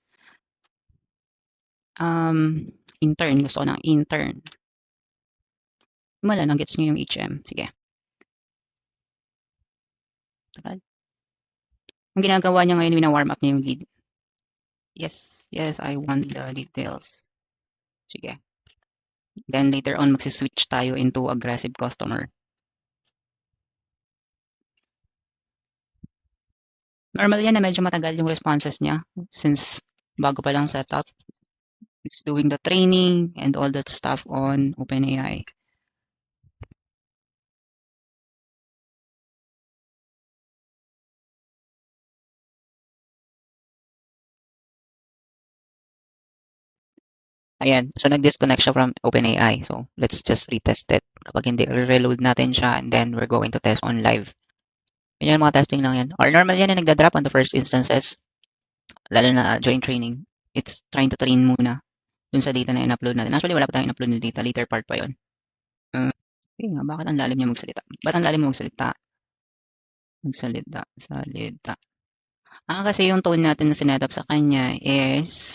Intern. Gusto ko ng intern. Wala, nag-gets niyo yung HM. Sige. Tagal. Ang ginagawa niya ngayon, wina-warm up niya yung lead. Yes, I want the details. Sige. Then later on, magsiswitch tayo into aggressive customer. Normal yan na medyo matagal yung responses niya since bago pa lang setup. It's doing the training and all that stuff on OpenAI. Ayan. So, nag-disconnect siya from OpenAI. So, let's just retest it. Kapag hindi, reload natin siya and then we're going to test on live. Ganyan, mga testing lang yan. Or normal yan na nagda-drop on the first instances. Lalo na joint training. It's trying to train muna dun sa data na in-upload natin. Actually, wala pa tayong in-upload na data. Later part pa yun. Okay nga, bakit ang lalim niya magsalita? Ba't ang lalim mo magsalita? Salita. Kasi yung tone natin na sinetap sa kanya is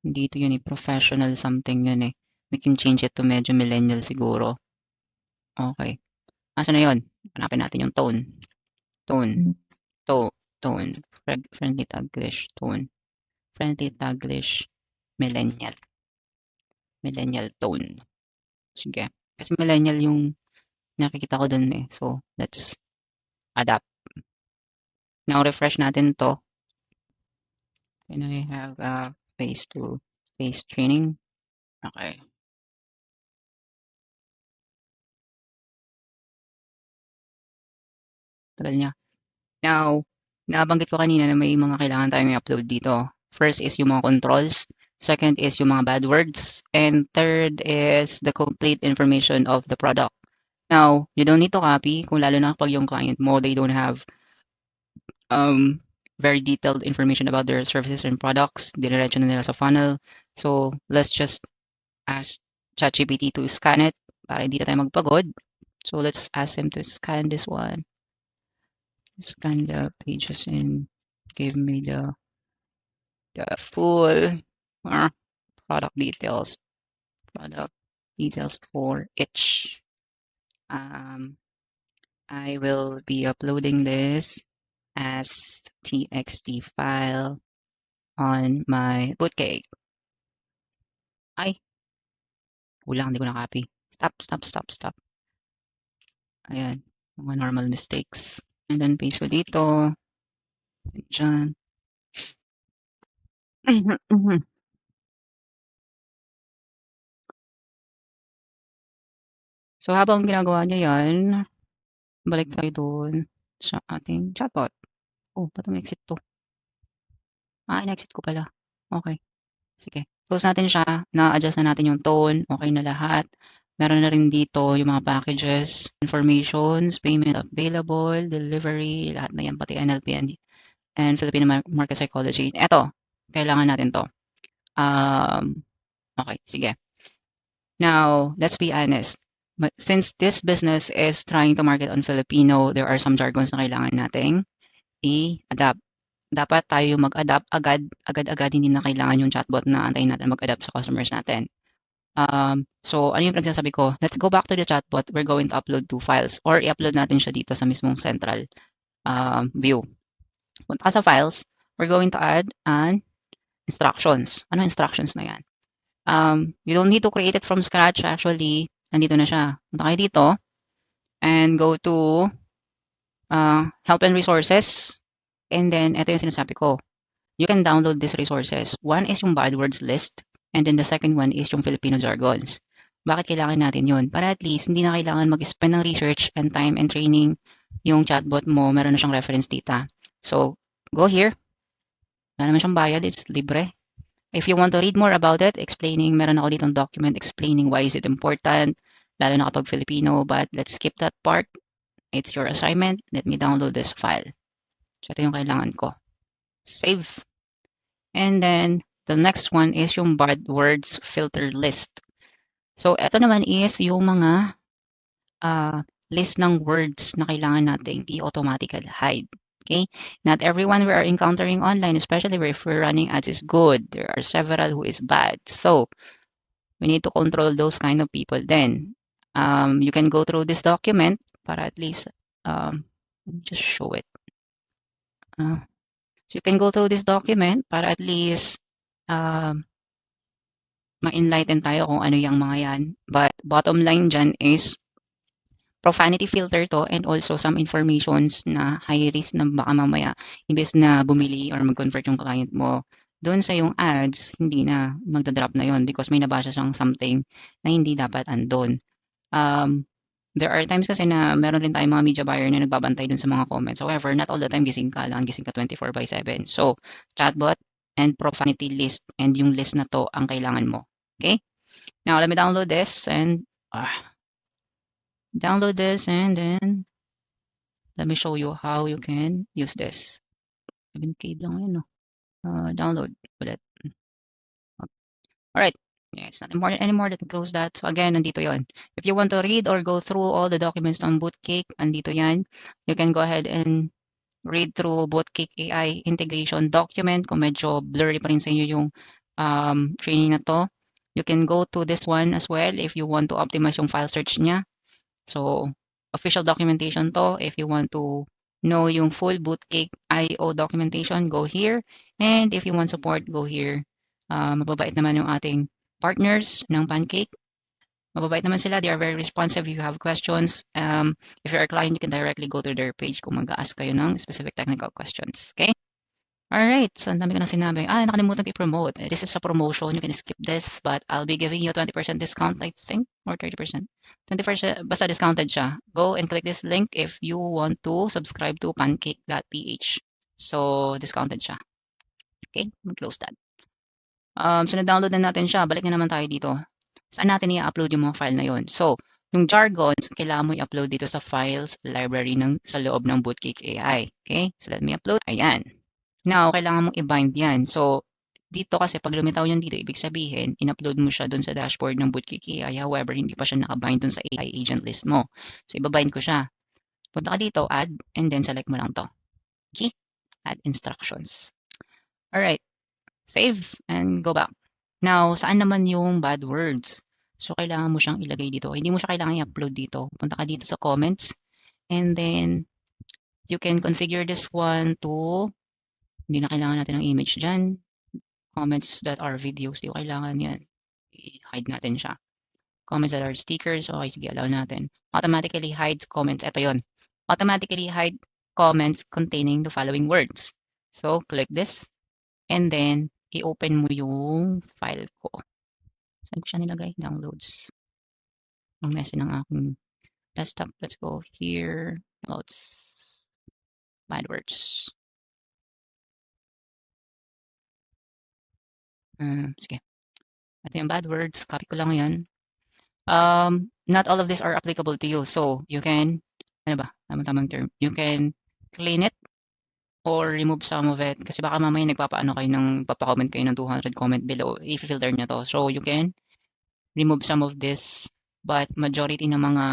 dito yun professional something yun We can change it to medyo millennial siguro. Okay. Asa na yun? Hanapin natin yung tone. Tone. Friendly Taglish. Tone. Friendly Taglish. Millennial. Millennial tone. Sige. Kasi millennial yung nakikita ko dun So, let's adapt. Now, refresh natin to. And I have face training. Okay. Tagal niya. Now, nabanggit ko kanina na may mga kailangan tayong i-upload dito. First is yung mga controls. Second is yung mga bad words. And third is the complete information of the product. Now, you don't need to copy kung lalo na kapag yung client mo, they don't have very detailed information about their services and products. Diretso na nila sa funnel. So, let's just ask ChatGPT to scan it para hindi na tayo magpagod. So, let's ask him to scan this one. Scan the pages and give me the full product details. Product details for each. I will be uploading this as txt file on my bootcake. Ay, kulang, hindi ko na-copy. Stop. Ayan, mga normal mistakes. And then paste ko dito. Diyan. So, habang ginagawa niya yan, balik tayo doon sa ating chatbot. Oh, ba't exit to? In-exit ko pala. Okay. Sige. Close natin siya. Na-adjust na natin yung tone. Okay na lahat. Meron na rin dito yung mga packages, informations, payment available, delivery, lahat na yan, pati NLP and Filipino market psychology. Eto, kailangan natin to. Okay, sige. Now, let's be honest. But since this business is trying to market on Filipino, there are some jargons na kailangan nating i-adapt. Dapat tayo mag-adapt agad-agad, hindi na kailangan yung chatbot na antayin natin mag-adapt sa customers natin. So, ano yung pinagsasabi ko? Let's go back to the chatbot. We're going to upload 2 files or i-upload natin siya dito sa mismong central view. Punta ka sa files, we're going to add an instructions. Ano instructions na yan? You don't need to create it from scratch. Actually, nandito na siya. Punta kayo dito and go to help and resources. And then, ito yung sinasabi ko. You can download these resources. One is yung bad words list. And then the second one is yung Filipino jargons. Bakit kailangan natin yun? Para at least hindi na kailangan mag-spend ng research and time and training yung chatbot mo. Meron na siyang reference data. So, go here. Wala naman siyang bayad. It's libre. If you want to read more about it, meron ako ditong document explaining why is it important, lalo na kapag Filipino, but let's skip that part. It's your assignment. Let me download this file. So, ito yung kailangan ko. Save. And then, the next one is yung bad words filter list. So, ito naman is yung mga list ng words na kailangan nating i-automatically hide. Okay? Not everyone we are encountering online, especially if we're running ads, is good. There are several who is bad. So, we need to control those kind of people then. You can go through this document para at least, let me just show it. So you can go through this document para at least ma-enlighten tayo kung ano yung mga yan. But bottom line dyan is profanity filter to and also some informations na high risk na baka mamaya imbes na bumili or mag-convert yung client mo doon sa yung ads, hindi na magdadrop na yon because may nabasa siyang something na hindi dapat andon. There are times kasi na meron rin tayong mga media buyer na nagbabantay dun sa mga comments. However, not all the time gising ka lang, gising ka 24/7. So, chatbot and profanity list and yung list na to ang kailangan mo. Okay? Now, let me download this and then let me show you how you can use this. 7K lang yun, no? Download ulit. Alright. Yeah, it's not important anymore. Let me close that. So again, nandito yon. If you want to read or go through all the documents on Bootcake, nandito yan. You can go ahead and read through Bootcake AI integration document. Kung medyo blurry pa rin sa inyo yung training na to, you can go to this one as well if you want to optimize yung file search niya. So, official documentation to. If you want to know yung full Bootcake IO documentation, go here. And if you want support, go here. Mababait naman yung ating partners ng Pancake. Mababait naman sila. They are very responsive if you have questions. If you're a client, you can directly go to their page kung mag-ask kayo ng specific technical questions. Okay? Alright, so ang dami ko na sinabi. Nakalimutan ko i-promote. This is a promotion. You can skip this, but I'll be giving you a 20% discount, I think, or 30%. 20%, basta discounted siya. Go and click this link if you want to subscribe to pancake.ph. So, discounted siya. Okay, mag-close that. So, na-download na natin siya. Balik na naman tayo dito. Saan natin i-upload yung mga file na yon? So, yung jargons, kailangan mo i-upload dito sa files library sa loob ng Bootcake AI. Okay, so let me upload. Ayan. Now, kailangan mong i-bind yan. So, dito kasi pag lumitaw yan dito, ibig sabihin, in-upload mo siya dun sa dashboard ng Bootcake AI. However, hindi pa siya nakabind dun sa AI agent list mo. So, ibabind ko siya. Punta ka dito, add, and then select mo lang to. Okay? Add instructions. Alright. Save and go back. Now, saan naman yung bad words? So, kailangan mo siyang ilagay dito. Hindi mo siya kailangan i-upload dito. Punta ka dito sa comments. And then, you can configure this one to hindi na kailangan natin ng image dyan. Comments that are videos, di ko kailangan yan. I-hide natin siya. Comments that are stickers, okay, sige, allow natin. Automatically hide comments, ito yon. Automatically hide comments containing the following words. So, click this, and then, i-open mo yung file ko. Saan ko siya nilagay? Downloads. Ang messy ng aking desktop. Let's go here. Notes. Bad words. Sige. Ito yung bad words. Copy ko lang yan. Not all of these are applicable to you. So, you can, ano ba? Tamang term. You can clean it or remove some of it. Kasi baka mamaya nagpapaano kayo ng, papacomment kayo ng 200 comment below. I-filter nyo to. So, you can remove some of this, but majority ng mga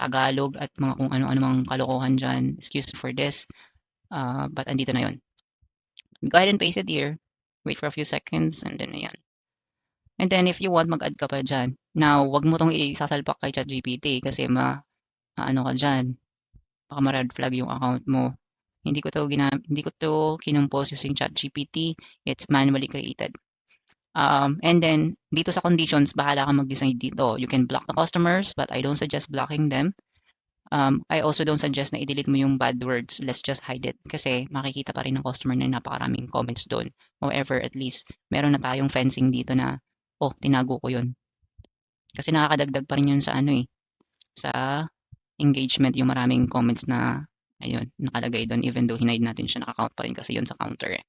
Tagalog at mga kung ano-ano mang kalokohan diyan, excuse for this, but andito na 'yun. Go ahead and paste it here, wait for a few seconds, and then ayan. And then if you want, mag-add ka pa diyan. Now, 'wag mo 'tong isasalpak kay ChatGPT kasi ma-aano ka diyan, baka ma-red flag yung account mo. Hindi ko 'to kinompose using ChatGPT, it's manually created. And then dito sa conditions, bahala kang mag-decide dito. You can block the customers, but I don't suggest blocking them. I also don't suggest na i-delete mo yung bad words. Let's just hide it. Kasi makikita pa rin ng customer na napakaraming comments doon. However, at least meron na tayong fencing dito na, oh, tinago ko yun. Kasi nakakadagdag pa rin yun sa ano eh, sa engagement yung maraming comments na, ayun, nakalagay doon. Even though hinide natin siya, nakakount pa rin kasi yun sa counter eh.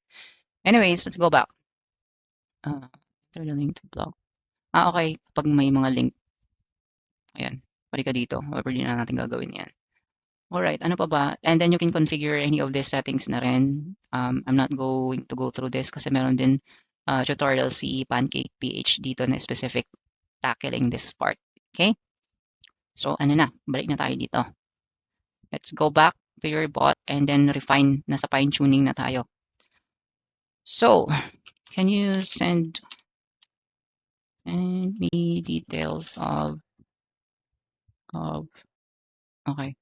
Anyways, let's go back. Enter the link to block. Okay. Kapag may mga link, ayan, balik ka dito. However, di na natin gagawin yan. Alright, ano pa ba? And then you can configure any of these settings na rin. I'm not going to go through this kasi meron din tutorial si Pancake PH dito na specific tackling this part. Okay? So, ano na, balik na tayo dito. Let's go back to your bot and then refine, nasa fine tuning na tayo. So, can you send me details of okay.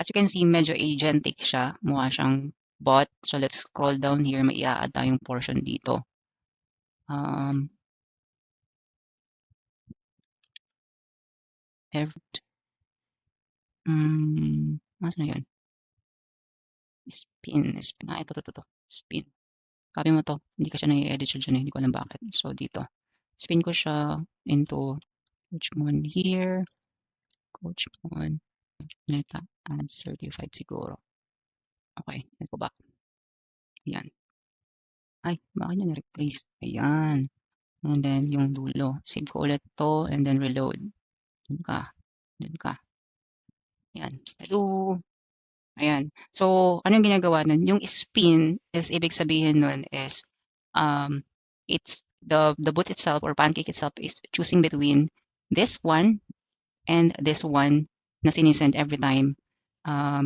As you can see, medyo agentic siya. Mukha siyang bot. So, let's scroll down here. May i-add tayong portion dito. Nasaan na yun? Spin. Ito. Spin. Copy mo to. Hindi ka siya nai-edit siya dyan. Hindi ko alam bakit. So, dito. Spin ko siya into Coachmon here. Coachmon. Meta and certified siguro. Okay. Let's go back. Ayan. Ay, bakit niya na-replace? Ayan. And then, yung dulo. Save ko ulit to and then reload. Dun ka. Ayan. Hello. Ayan. So, anong ginagawa nun? Yung spin is, ibig sabihin nun is, it's the bot itself or Pancake itself is choosing between this one and this one na sinisend every time a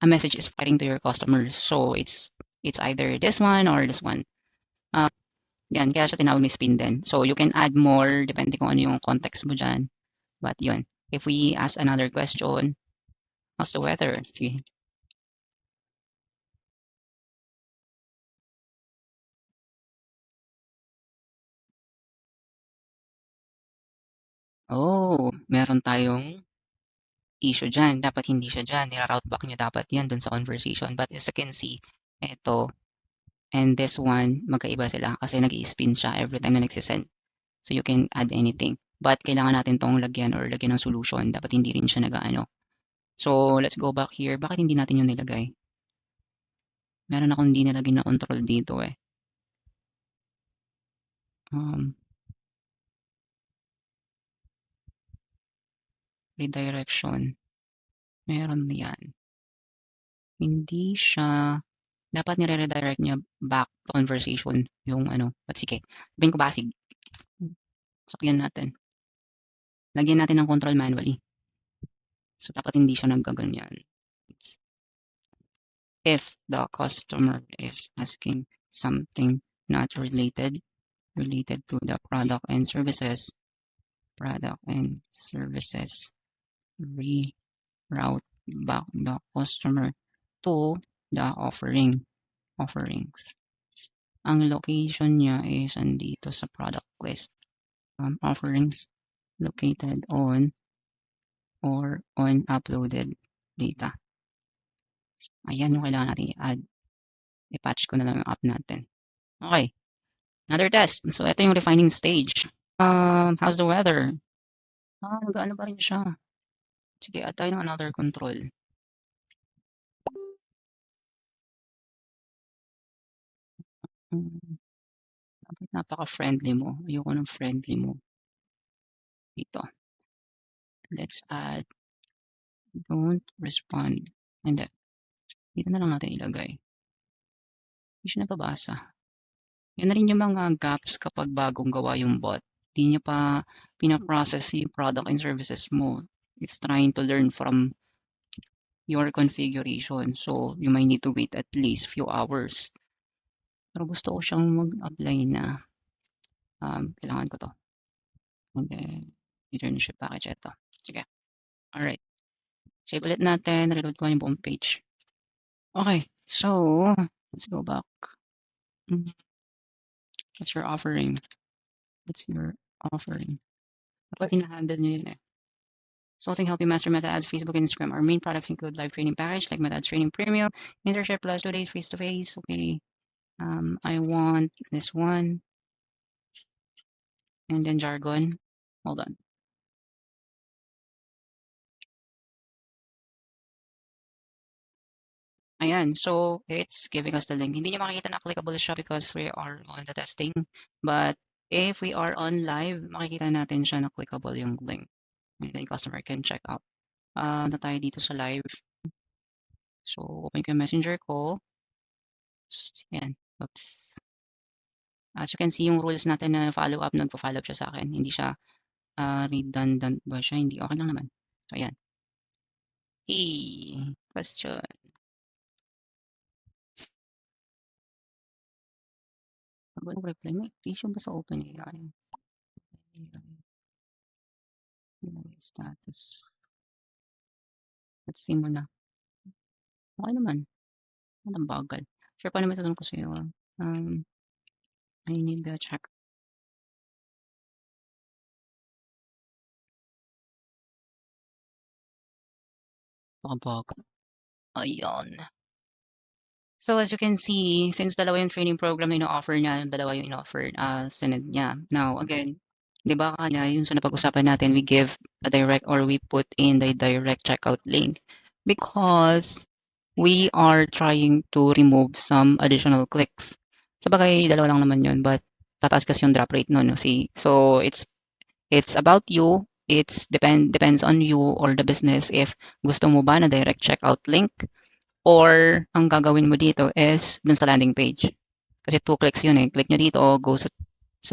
message is firing to your customers. So, it's either this one or this one. Yan, kaya siya tinawag na spin din. So, you can add more depende kung ano yung context mo dyan. But yun, if we ask another question, how's the weather? Sige. Oh, meron tayong issue dyan. Dapat hindi siya dyan. Nira-route back niya dapat yan dun sa conversation. But as you can see, ito and this one, magkaiba sila kasi nag-i-spin siya every time na nagsisend. So you can add anything. But kailangan natin tong lagyan or lagyan ng solution. Dapat hindi rin siya nag-ano. So let's go back here. Bakit hindi natin yung nilagay? Meron akong hindi nilagay na control dito eh. Redirection. Meron yan. Hindi siya dapat nire-redirect niya back to conversation yung ano. But sige, sabihin ko basig. Sakyan natin. Lagyan natin ng control manually. So, dapat hindi siya naggaganyan. If the customer is asking something not related to the product and services, reroute back the customer to the offerings. Ang location niya is andito sa product list. Offerings located on or on uploaded data. Ayan yung kailangan natin i-add. I-patch ko na lang yung app natin. Okay. Another test. So, ito yung refining stage. How's the weather? Nag-ano pa rin siya. Sige, add tayo ng another control. Dapat napaka-friendly mo. Ayoko ng friendly mo. Dito. Let's add don't respond. Hindi. Dito na lang natin ilagay. Hindi siya nababasa. Yun na rin yung mga gaps kapag bagong gawa yung bot. Di niya pa pina-process yung product and services mo. It's trying to learn from your configuration. So, you might need to wait at least few hours. Pero gusto ko siyang mag-apply na kailangan ko to. And then, internship package ito. Sige. Alright. Save ulit natin. Reload ko yung buong page. Okay. So, let's go back. Mm, What's your offering? What's your offering? Dapat hina-handle nyo yun eh. Consulting help you master Meta Ads, Facebook, and Instagram. Our main products include live training package like Meta Ads Training Premium, internship plus 2 days face-to-face. Okay. I want this one. And then jargon. Hold on. Ayan. So, it's giving us the link. Hindi niyo makikita na clickable siya because we are on the testing. But if we are on live, makikita natin siya na clickable yung link. And then customer can check out. Na tayo dito sa live. So, open ko yung messenger ko. Yan. Oops. As you can see, yung rules natin na follow up, nagpo-follow up siya sa akin. Hindi siya redundant ba siya? Hindi. Okay lang naman. So, ayan. Hey, question. Bago reply, may issue ba sa OpenAI? Status. Let's see muna. Okay naman. Walang bagal. Sure, paano may ko sa'yo? I need the check. Baka bagal. Ayun. So as you can see, since dalawa yung training program na ino-offer niya, dalawa yung ino-offer sinend niya. Now, again, 'di ba kanina yung sa napag-usapan natin, we give a direct or we put in the direct checkout link because we are trying to remove some additional clicks. Sabagay, dalawa lang naman yun, but tataas kasi yung drop rate nun, no? See? So it's about you. Depends on you or the business if gusto mo ba na direct checkout link or ang gagawin mo dito is dun sa landing page. Kasi 2 clicks yun eh. Click nyo dito, go sa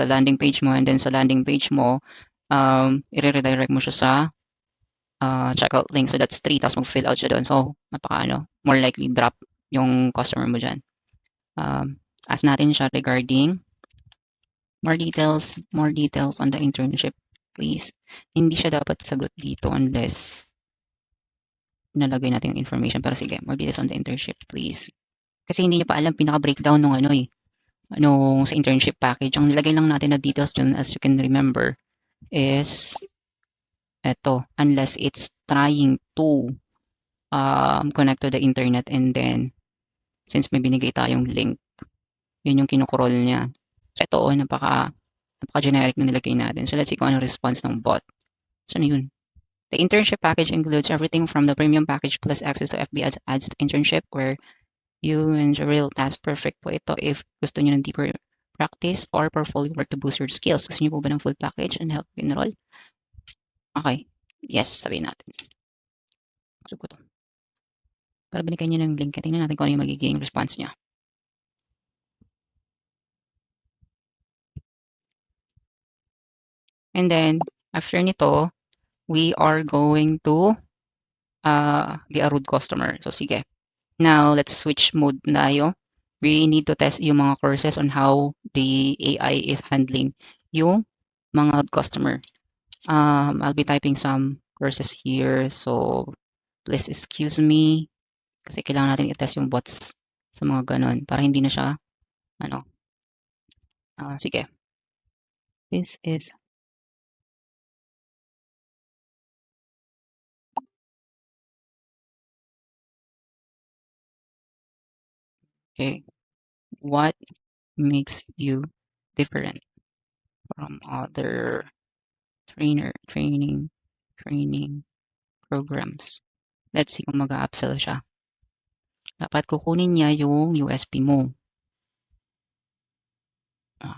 landing page mo, and then sa landing page mo, i-redirect mo siya sa checkout link. So that's 3, tapos mag-fill out siya doon. So, more likely drop yung customer mo dyan. Ask natin siya regarding more details on the internship, please. Hindi siya dapat sagot dito unless nalagay natin yung information. Pero sige, more details on the internship, please. Kasi hindi niya pa alam pinaka-breakdown nung sa internship package. Ang nilagay lang natin na details dun, as you can remember, is eto, unless it's trying to connect to the internet, and then since may binigay tayong link, yun yung kinukrol niya. So ito, napaka-generic na nilagay natin. So let's see kung ano response ng bot. So ano yun? The internship package includes everything from the premium package plus access to FB ads internship where you and your real task. Perfect po ito if gusto niyo ng deeper practice or portfolio work to boost your skills. Gusto niyo po ba ng full package and help enroll? Okay. Yes, sabihin natin. Gusto ko to. Para binigyan niyo ng link. Tingnan natin kung ano yung magiging response niya. And then, after nito, we are going to be a rude customer. So, sige. Now, let's switch mode tayo. We need to test yung mga courses on how the AI is handling yung mga customer. I'll be typing some courses here. So, please excuse me. Kasi kailangan natin i-test yung bots sa mga ganon. Para hindi na siya, sige. This is, okay. What makes you different from other training programs? Let's see kung mag-upsell siya. Dapat kukunin niya yung USP mo. Ah,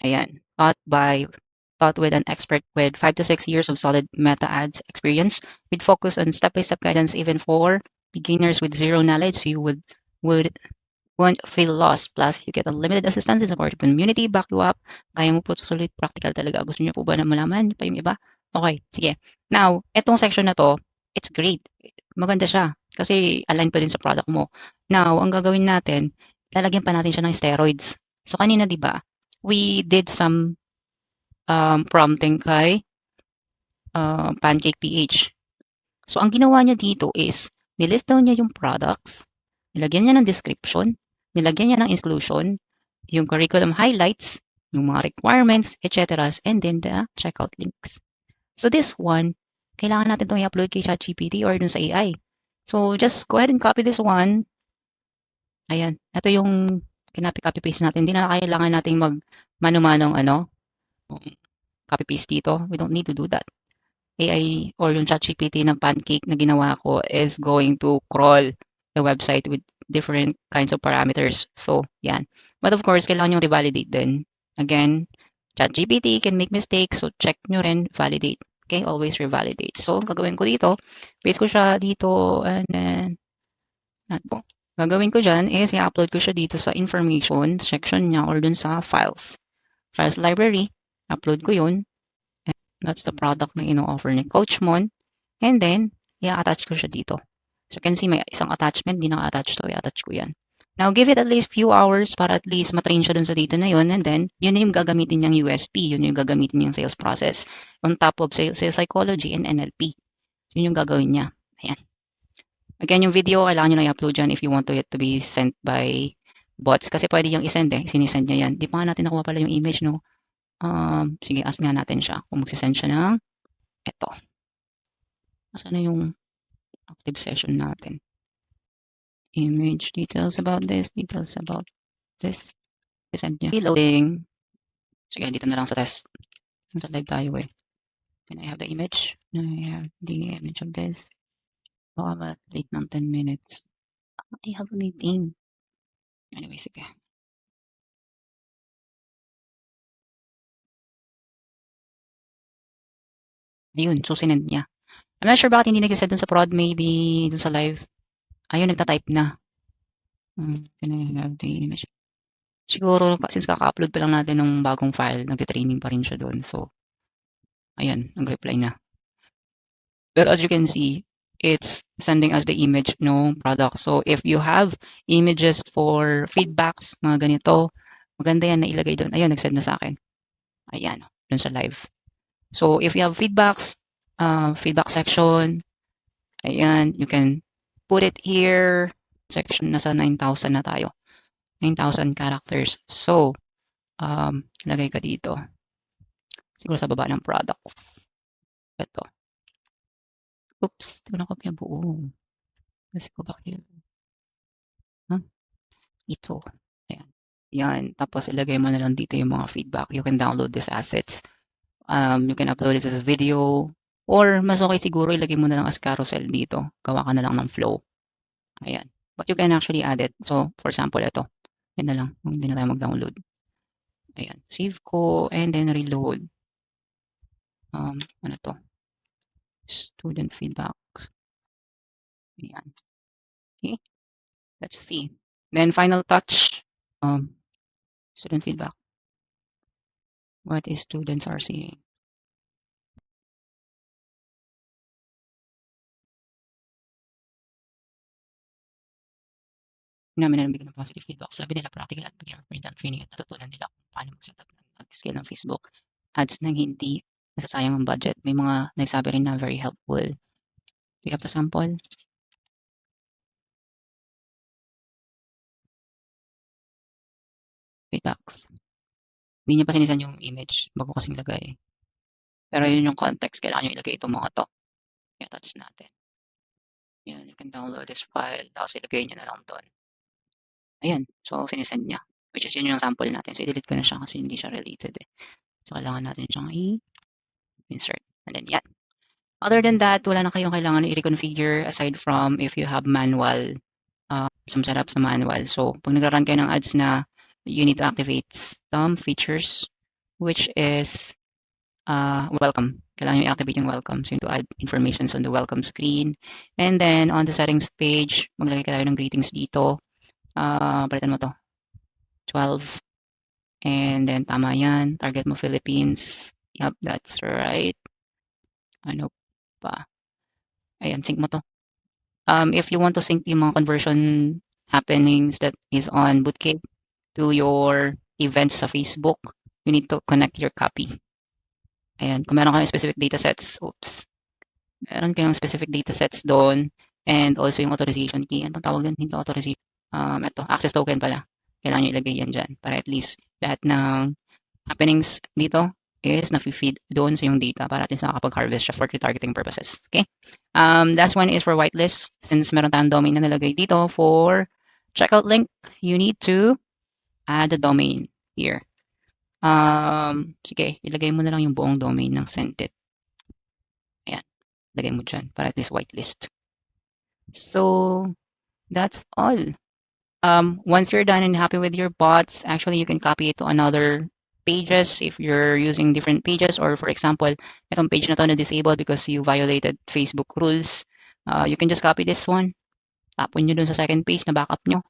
Ayan. Taught by taught with an expert with 5 to 6 years of solid meta ads experience, with focus on step-by-step guidance even for beginners with zero knowledge. So you would won't feel lost. Plus, you get unlimited assistance and supportive community, back you up. Kaya mo po ito sulit, practical talaga. Gusto niyo po ba na malaman pa yung iba? Okay, sige. Now, etong section na to, it's great. Maganda siya kasi align pa din sa product mo. Now, ang gagawin natin, lalagyan pa natin siya ng steroids. So, kanina, di ba, we did some prompting kay Pancake PH. So, ang ginawa niya dito is, nilist down niya yung products, nilagyan niya ng description, nilagyan niya ng inclusion, yung curriculum highlights, yung mga requirements, etc. And then the checkout links. So this one, kailangan natin itong i-upload kay ChatGPT or dun sa AI. So just go ahead and copy this one. Ayan, ito yung copy paste natin. Hindi na kailangan nating mag mano-manong copy-paste dito. We don't need to do that. AI or yung ChatGPT ng Pancake na ginawa ko is going to crawl the website with different kinds of parameters. So, yan. But of course, kailangan yung revalidate din. Again, ChatGPT can make mistakes, so check nyo rin, validate. Okay, always revalidate. So, gagawin ko dito, paste ko siya dito, and then, po. Gagawin ko dyan is i-upload ko siya dito sa information section niya or dun sa files. Files library, upload ko yun. That's the product na ino-offer ni Coach Mon. And then, i-attach ko siya dito. So you can see may isang attachment, di naka-attach to, i-attach ko yan. Now, give it at least few hours para at least matrain siya dun sa data na yun. And then, yun na yung gagamitin niyang USP. Yun yung gagamitin niyang sales process. On top of sales psychology and NLP. Yun yung gagawin niya. Ayan. Again, yung video, kailangan nyo na i-upload dyan if you want it to be sent by bots. Kasi pwede yung isend sinisend niya yan. Di pa nga natin nakuha pala yung image, no? Sige, ask nga natin siya kung magsisend siya ng eto. Asan na yung active session natin? Image, details about this. Send niya. Reloading. Sige, dito na lang sa test. Nasa live tayo eh. Can I have the image? No, I have the image of this. Oh, I'm late ng 10 minutes. I have a meeting. Anyway, sige. Ayun, so sinend niya. I'm not sure bakit hindi nagsisend dun sa prod, maybe dun sa live. Ayun, nagta-type na. Can I have the image? Siguro, since kaka-upload pa lang natin ng bagong file, nagte-training pa rin siya doon. So, ayan, nag-reply na. But as you can see, it's sending us the image no product. So, if you have images for feedbacks, mga ganito, maganda yan na ilagay doon. Ayun, nag-send na sa akin. Ayan, doon sa live. So, if you have feedbacks, feedback section, ayan, you can put it here. Section, nasa 9,000 na tayo. 9,000 characters. So, lagay ka dito. Siguro sa baba ng products. Ito. Oops, di ko nakopya buo. Kasi ko back here. Ito. Ayan. Yan. Tapos ilagay mo na lang dito yung mga feedback. You can download these assets. You can upload it as a video. Or mas okay siguro ilagay mo na lang as carousel dito. Gawa ka na lang ng flow. Ayan. But you can actually add it. So, for example, ito. Yan na lang. Hindi na tayo mag-download. Ayan. Save ko and then reload. Ano to? Student feedback. Ayan. Okay. Let's see. Then final touch. Student feedback. What is students are seeing? Namin na nabigyan ng positive feedback. Sabi nila practical at bigyan ng training at natutunan nila kung paano mag-setup ng mag-scale ng Facebook ads nang hindi nasasayang ang budget. May mga nagsabi rin na very helpful. Do you have a sample? Feedbacks. Hindi niya pa sinisan yung image bago kasing lagay. Pero yun yung context. Kailangan nyo ilagay itong mga to. I-attach natin. Yan, you can download this file. Tapos ilagay nyo na lang doon. Ayan. So, sinisend niya. Which is yun yung sample natin. So, i-delete ko na siya kasi hindi siya related eh. So, kailangan natin siyang i-insert. And then, yan. Other than that, wala na kayong kailangan i-reconfigure aside from if you have manual, some setups na manual. So, pag nagra-run kayo ng ads na you need to activate some features, which is welcome. Kailangan nyo i-activate yung welcome. So, you need to add informations on the welcome screen. And then, on the settings page, maglagay ka tayo ng greetings dito. Palitan mo to. 12. And then, tama yan. Target mo Philippines. Yup, that's right. Ano pa? Ayan, sync mo to. If you want to sync yung mga conversion happenings that is on Bootcamp to your events sa Facebook, you need to connect your copy. Ayan, kung meron kayong specific datasets, meron kayong specific datasets doon, and also yung authorization key. Ano tawag yun? Hindi authorization. Ito, access token pala. Kailangan nyo ilagay yan dyan para at least lahat ng happenings dito is na-feed doon sa yung data para at least nakakapag-harvest siya for retargeting purposes. Okay? Last one is for whitelist. Since meron tayong domain na nalagay dito for checkout link, you need to add a domain here. Sige, ilagay mo na lang yung buong domain ng Sentit. Ayan, lagay mo dyan para at least whitelist. So, that's all. Once you're done and happy with your bots, actually you can copy it to another pages if you're using different pages, or for example, itong page na to na disabled because you violated Facebook rules. You can just copy this one, tapon nyo dun sa second page na backup nyo.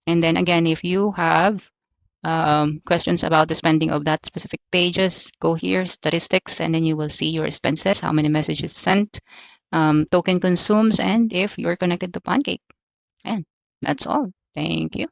And then again, if you have questions about the spending of that specific pages, go here, statistics, and then you will see your expenses, how many messages sent, token consumes, and if you're connected to Pancake. And that's all. Thank you.